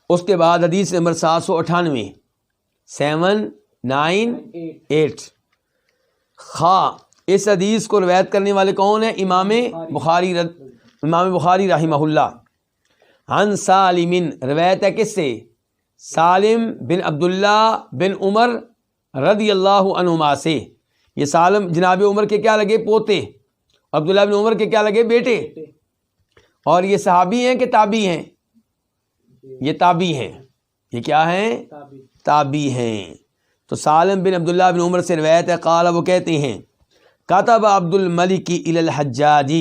اس کے بعد حدیث نمبر 798 798 اس حدیث کو روایت کرنے والے کون ہیں؟ امام بخاری رحمہ اللہ. عن سالم، روایت ہے کس سے؟ سالم بن عبداللہ بن عمر رضی اللہ عنہما سے. یہ سالم جناب عمر کے کیا لگے؟ پوتے. عبداللہ بن عمر کے کیا لگے؟ بیٹے. اور یہ صحابی ہیں کہ تابعی ہیں؟ یہ تابعی ہیں. یہ کیا ہیں؟ تابعی ہیں. تو سالم بن عبداللہ بن عمر سے روایت ہے، قال، وہ کہتے ہیں، کتب عبد الملک الی الحجاج،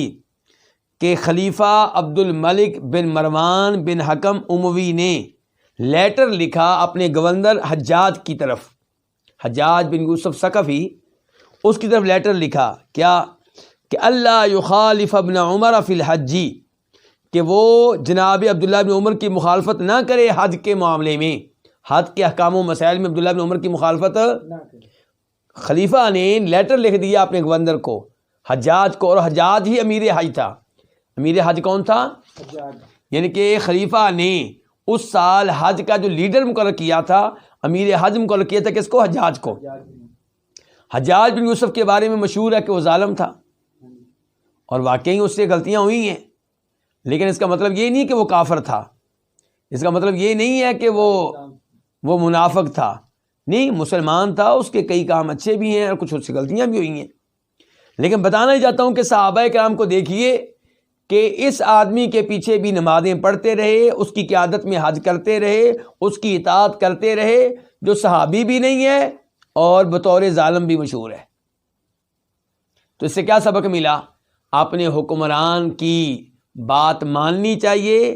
کہ خلیفہ عبد الملک بن مروان بن حکم اموی نے لیٹر لکھا اپنے گورنر حجاج کی طرف. حجاج بن یوسف ثقفی، اس کی طرف لیٹر لکھا. کیا؟ کہ اللہ یخالف ابن عمر فی الحج، کہ وہ جناب عبداللہ بن عمر کی مخالفت نہ کرے حج کے معاملے میں. حج کے احکام و مسائل میں عبداللہ بن عمر کی مخالفت نہ کرے. خلیفہ نے لیٹر لکھ دیا اپنے گورنر کو، حجاج کو، اور حجاج ہی امیر حج تھا. امیر حج کون تھا؟ حجاج. یعنی کہ خلیفہ نے اس سال حج کا جو لیڈر مقرر کیا تھا، امیر حج مقرر کیا تھا کس کو؟ حجاج کو. حجاج بن یوسف کے بارے میں مشہور ہے کہ وہ ظالم تھا، اور واقعی اس سے غلطیاں ہوئی ہیں. لیکن اس کا مطلب یہ نہیں کہ وہ کافر تھا، اس کا مطلب یہ نہیں ہے کہ وہ منافق تھا. نہیں، مسلمان تھا، اس کے کئی کام اچھے بھی ہیں اور کچھ اس سے غلطیاں بھی ہوئی ہیں، لیکن بتانا ہی چاہتا ہوں کہ صحابہ کرام کو دیکھیے کہ اس آدمی کے پیچھے بھی نمازیں پڑھتے رہے، اس کی قیادت میں حج کرتے رہے، اس کی اطاعت کرتے رہے، جو صحابی بھی نہیں ہے اور بطور ظالم بھی مشہور ہے۔ تو اس سے کیا سبق ملا؟ اپنے حکمران کی بات ماننی چاہیے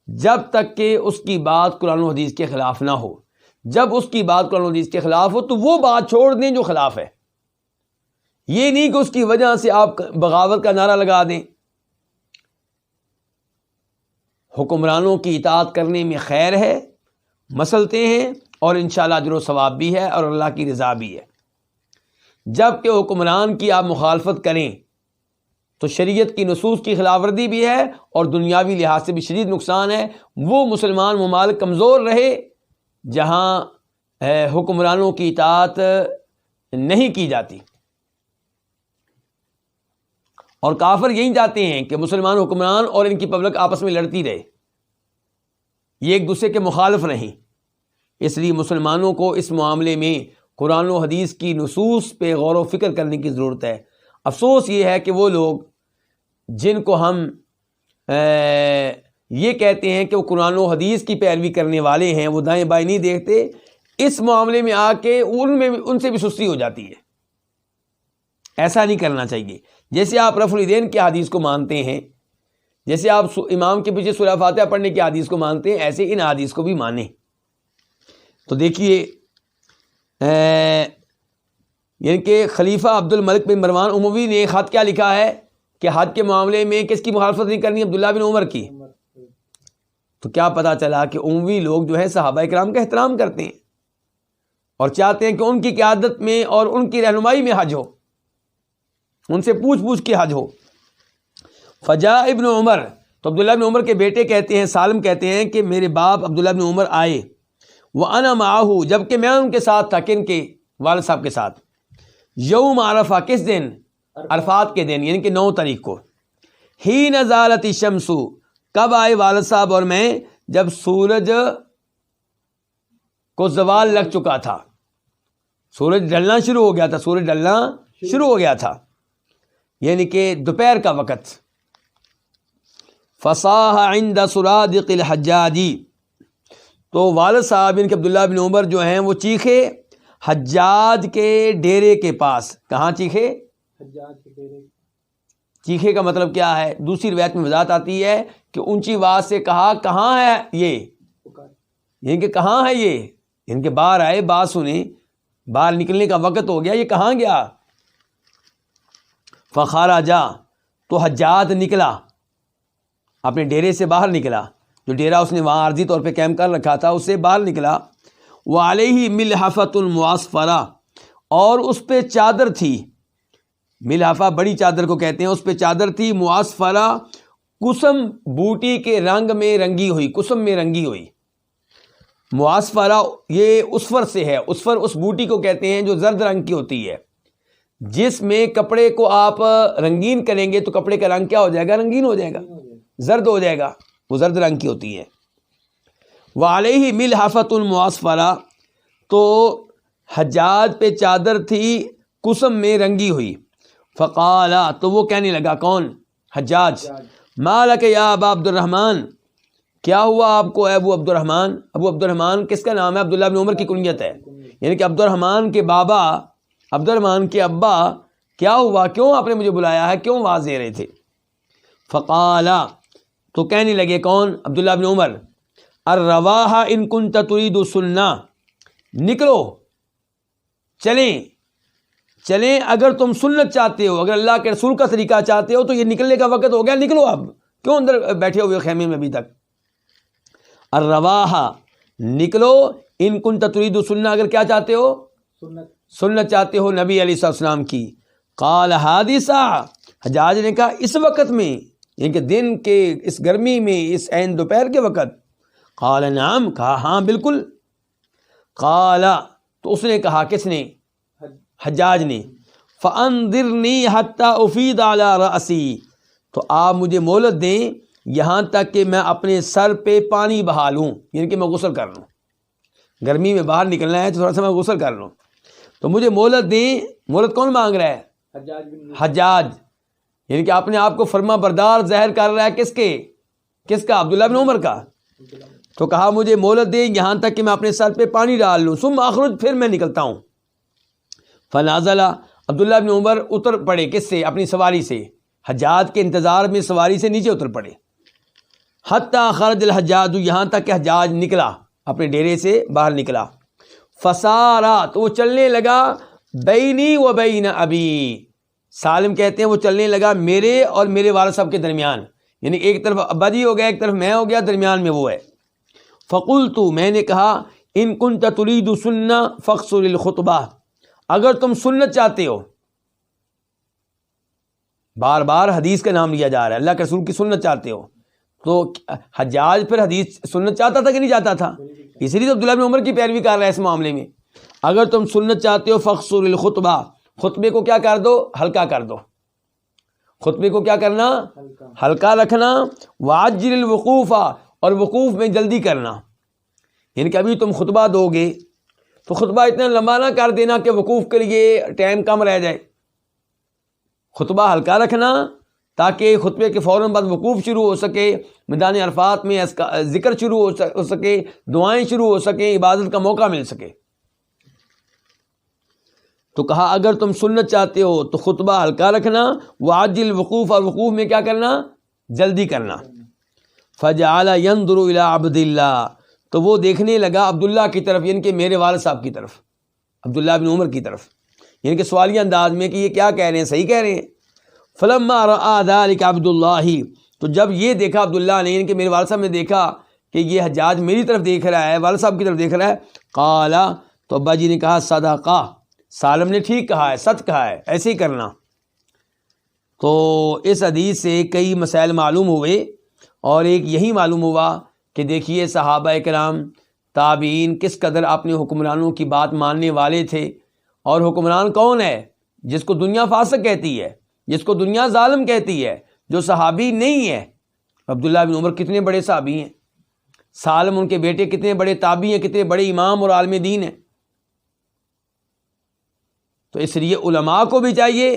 جب تک کہ اس کی بات قرآن و حدیث کے خلاف نہ ہو۔ جب اس کی بات قرآن و حدیث کے خلاف ہو تو وہ بات چھوڑ دیں جو خلاف ہے، یہ نہیں کہ اس کی وجہ سے آپ بغاوت کا نعرہ لگا دیں۔ حکمرانوں کی اطاعت کرنے میں خیر ہے، مصلحتیں ہیں، اور انشاءاللہ اجر و ثواب بھی ہے اور اللہ کی رضا بھی ہے۔ جب کہ حکمران کی آپ مخالفت کریں تو شریعت کی نصوص کی خلاف ورزی بھی ہے اور دنیاوی لحاظ سے بھی شدید نقصان ہے۔ وہ مسلمان ممالک کمزور رہے جہاں حکمرانوں کی اطاعت نہیں کی جاتی، اور کافر یہی چاہتے ہیں کہ مسلمان حکمران اور ان کی پبلک آپس میں لڑتی رہے، یہ ایک دوسرے کے مخالف رہیں۔ اس لیے مسلمانوں کو اس معاملے میں قرآن و حدیث کی نصوص پہ غور و فکر کرنے کی ضرورت ہے۔ افسوس یہ ہے کہ وہ لوگ جن کو ہم یہ کہتے ہیں کہ وہ قرآن و حدیث کی پیروی کرنے والے ہیں، وہ دائیں بائیں نہیں دیکھتے، اس معاملے میں آ کے ان سے بھی سستی ہو جاتی ہے۔ ایسا نہیں کرنا چاہیے۔ جیسے آپ رفع الیدین کی حدیث کو مانتے ہیں، جیسے آپ امام کے پیچھے سورہ فاتحہ پڑھنے کی حدیث کو مانتے ہیں، ایسے ان حدیث کو بھی مانیں۔ تو دیکھیے یعنی کہ خلیفہ عبد الملک بن مروان اموی نے خط کیا لکھا ہے کہ حج کے معاملے میں کس کی مخالفت نہیں کرنی؟ عبداللہ بن عمر کی۔ تو کیا پتا چلا کہ اموی لوگ جو ہیں صحابہ کرام کا احترام کرتے ہیں اور چاہتے ہیں کہ ان کی قیادت میں اور ان کی رہنمائی میں حج ہو، ان سے پوچھ کے حج ہو۔ فجاء ابن عمر، تو عبداللہ بن عمر کے بیٹے کہتے ہیں، سالم کہتے ہیں کہ میرے باپ عبداللہ بن عمر آئے، وَأَنَا مَعَهُ، جبکہ میں ان کے ساتھ تھا۔ کن کے؟ والد صاحب کے ساتھ۔ یوم عرفہ، کس دن؟ عرفات کے دن، یعنی کہ 9 تاریخ کو۔ حین زالت الشمس، کب آئے والد صاحب اور میں؟ جب سورج کو زوال لگ چکا تھا، سورج ڈھلنا شروع ہو گیا تھا، سورج ڈھلنا شروع ہو گیا تھا، یعنی کہ دوپہر کا وقت۔ فصاح عند سرادق الحجاج، تو والد صاحب ان کے عبداللہ بن عمر جو ہیں وہ چیخے حجاج کے ڈیرے کے پاس۔ کہاں چیخے؟ حجاج کے ڈیرے۔ چیخے کا مطلب کیا ہے؟ دوسری روایت میں وضاحت آتی ہے کہ اونچی آواز سے کہا کہاں ہے یہ، یعنی کہ کہاں ہے یہ، ان کے باہر آئے، بات سنیں، باہر نکلنے کا وقت ہو گیا، یہ کہاں گیا؟ فخرج، تو حجاج نکلا، اپنے ڈیرے سے باہر نکلا، جو ڈیرا اس نے وہاں عارضی طور پہ کیمپ کر رکھا تھا، اس سے باہر نکلا۔ وعلیہ ملحفۃ معصفرہ، اور اس پہ چادر تھی، ملحفہ بڑی چادر کو کہتے ہیں، اس پہ چادر تھی، معصفرہ، کسم بوٹی کے رنگ میں رنگی ہوئی، کسم میں رنگی ہوئی۔ معصفرہ یہ اسفر سے ہے، اسفر اس بوٹی کو کہتے ہیں جو زرد رنگ کی ہوتی ہے، جس میں کپڑے کو آپ رنگین کریں گے تو کپڑے کا رنگ کیا ہو جائے گا؟ رنگین ہو جائے گا، زرد ہو جائے گا، وہ زرد رنگ کی ہوتی ہے۔ وعلیہ ملحفۃ معصفرہ، تو حجاج پہ چادر تھی کسم میں رنگی ہوئی۔ فقال، تو وہ کہنے لگا، کون؟ حجاج، ما لک یا ابا عبد الرحمن، کیا ہوا آپ کو اے ابو عبد الرحمن؟ ابو عبد الرحمن کس کا نام ہے؟ عبداللہ بن عمر کی کنیت ہے، یعنی کہ عبد الرحمن کے بابا، عبد الرحمن کے ابا، کیا ہوا؟ کیوں آپ نے مجھے بلایا ہے؟ کیوں آواز دے رہے تھے؟ فقال، تو کہنے لگے، کون؟ عبداللہ بن عمر، الرواح ان کنت ترید سنہ، نکلو، چلیں اگر تم سنت چاہتے ہو، اگر اللہ کے رسول کا طریقہ چاہتے ہو تو یہ نکلنے کا وقت ہو گیا، نکلو اب، کیوں اندر بیٹھے ہوئے خیمے میں ابھی تک؟ الرواح، نکلو، ان کنت ترید سنہ، اگر کیا چاہتے ہو؟ سنت چاہتے ہو نبی علیہ السلام کی۔ قال حادثہ، حجاج نے کہا اس وقت میں، یعنی کہ دن کے اس گرمی میں، اس عین دوپہر کے وقت؟ قال نعم، کہا ہاں بالکل۔ قال، تو اس نے کہا، کس نے؟ حجاج نے، فانظرنی حتی افید علی رأسی، تو آپ مجھے مہلت دیں یہاں تک کہ میں اپنے سر پہ پانی بہا لوں، یعنی کہ میں غسل کر لوں۔ گرمی میں باہر نکلنا ہے تو تھوڑا سا میں غسل کر لوں، تو مجھے مہلت دیں۔ مہلت کون مانگ رہا ہے؟ حجاج، یعنی کہ اپنے آپ کو فرما بردار ظاہر کر رہا ہے، کس کا؟ عبداللہ بن عمر کا۔ تو کہا مجھے مہلت دیں یہاں تک کہ میں اپنے سر پہ پانی ڈال لوں، ثم اخرج، پھر میں نکلتا ہوں۔ فنازل، عبداللہ بن عمر اتر پڑے، کس سے؟ اپنی سواری سے، حجاج کے انتظار میں سواری سے نیچے اتر پڑے۔ حتی خرج الحجاج، یہاں تک کہ حجاج نکلا، اپنے ڈیرے سے باہر نکلا۔ فسارا، تو وہ چلنے لگا، بینی و بین ابی، سالم کہتے ہیں وہ چلنے لگا میرے اور میرے والد صاحب کے درمیان، یعنی ایک طرف ابا جی ہو گیا، ایک طرف میں ہو گیا، درمیان میں وہ ہے۔ فقلت، میں نے کہا، ان کنت ترید سنہ فاقصر الخطبہ، اگر تم سنت چاہتے ہو، بار بار حدیث کا نام لیا جا رہا ہے، اللہ کے رسول کی سنت چاہتے ہو، تو حجاج پھر حدیث سنت چاہتا تھا کہ نہیں چاہتا تھا؟ اسی لیے تو عبداللہ بن عمر کی پیروی کر رہا ہے اس معاملے میں۔ اگر تم سنت چاہتے ہو فاقصر الخطبہ، خطبے کو کیا کر دو؟ ہلکا کر دو۔ خطبے کو کیا کرنا؟ ہلکا رکھنا۔ وعجل الوقوف، اور وقوف میں جلدی کرنا، یعنی کہ ابھی تم خطبہ دو گے تو خطبہ اتنا لمبا نہ کر دینا کہ وقوف کے لیے ٹائم کم رہ جائے، خطبہ ہلکا رکھنا تاکہ خطبے کے فوراً بعد وقوف شروع ہو سکے، میدان عرفات میں ذکر شروع ہو سکے، دعائیں شروع ہو سکیں، عبادت کا موقع مل سکے۔ تو کہا اگر تم سنت چاہتے ہو تو خطبہ ہلکا رکھنا، وعجل الوقوف، اور وقوف میں کیا کرنا؟ جلدی کرنا۔ فجعل ينظر الى عبد اللہ، تو وہ دیکھنے لگا عبداللہ کی طرف، یعنی کہ میرے والد صاحب کی طرف، عبداللہ بن عمر کی طرف، یعنی کہ سوالیہ انداز میں کہ یہ کیا کہہ رہے ہیں، صحیح کہہ رہے ہیں۔ فلما رأى ذلك عبد اللہ، تو جب یہ دیکھا عبداللہ نے، یعنی کہ میرے والد صاحب نے دیکھا کہ یہ حجاج میری طرف دیکھ رہا ہے، والد صاحب کی طرف دیکھ رہا ہے، قال، تو ابا جی نے کہا صدقہ، سالم نے ٹھیک کہا ہے، سچ کہا ہے، ایسے ہی کرنا۔ تو اس حدیث سے کئی مسائل معلوم ہوئے، اور ایک یہی معلوم ہوا کہ دیکھیے صحابہ کرام تابعین کس قدر اپنے حکمرانوں کی بات ماننے والے تھے، اور حکمران کون ہے؟ جس کو دنیا فاسق کہتی ہے، جس کو دنیا ظالم کہتی ہے، جو صحابی نہیں ہے۔ عبداللہ بن عمر کتنے بڑے صحابی ہیں، سالم ان کے بیٹے کتنے بڑے تابعی ہیں، کتنے بڑے امام اور عالم دین ہیں۔ تو اس لیے علماء کو بھی چاہیے،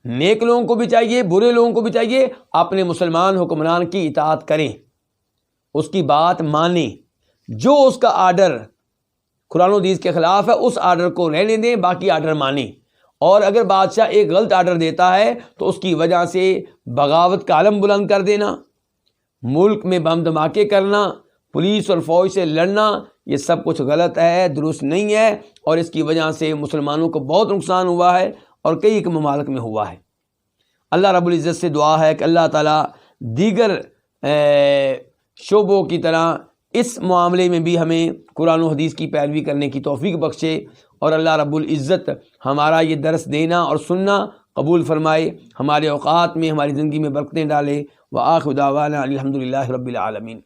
نیک لوگوں کو بھی چاہیے، برے لوگوں کو بھی چاہیے، اپنے مسلمان حکمران کی اطاعت کریں، اس کی بات مانیں، جو اس کا آرڈر قرآن و حدیث کے خلاف ہے اس آرڈر کو رہنے دیں، باقی آرڈر مانیں۔ اور اگر بادشاہ ایک غلط آرڈر دیتا ہے تو اس کی وجہ سے بغاوت کا علم بلند کر دینا، ملک میں بم دھماکے کرنا، پولیس اور فوج سے لڑنا، یہ سب کچھ غلط ہے، درست نہیں ہے، اور اس کی وجہ سے مسلمانوں کو بہت نقصان ہوا ہے اور کئی ایک ممالک میں ہوا ہے۔ اللہ رب العزت سے دعا ہے کہ اللہ تعالیٰ دیگر شعبوں کی طرح اس معاملے میں بھی ہمیں قرآن و حدیث کی پیروی کرنے کی توفیق بخشے، اور اللہ رب العزت ہمارا یہ درس دینا اور سننا قبول فرمائے، ہمارے اوقات میں، ہماری زندگی میں برکتیں ڈالے۔ وآخر دعوانا الحمد للہ رب العالمین۔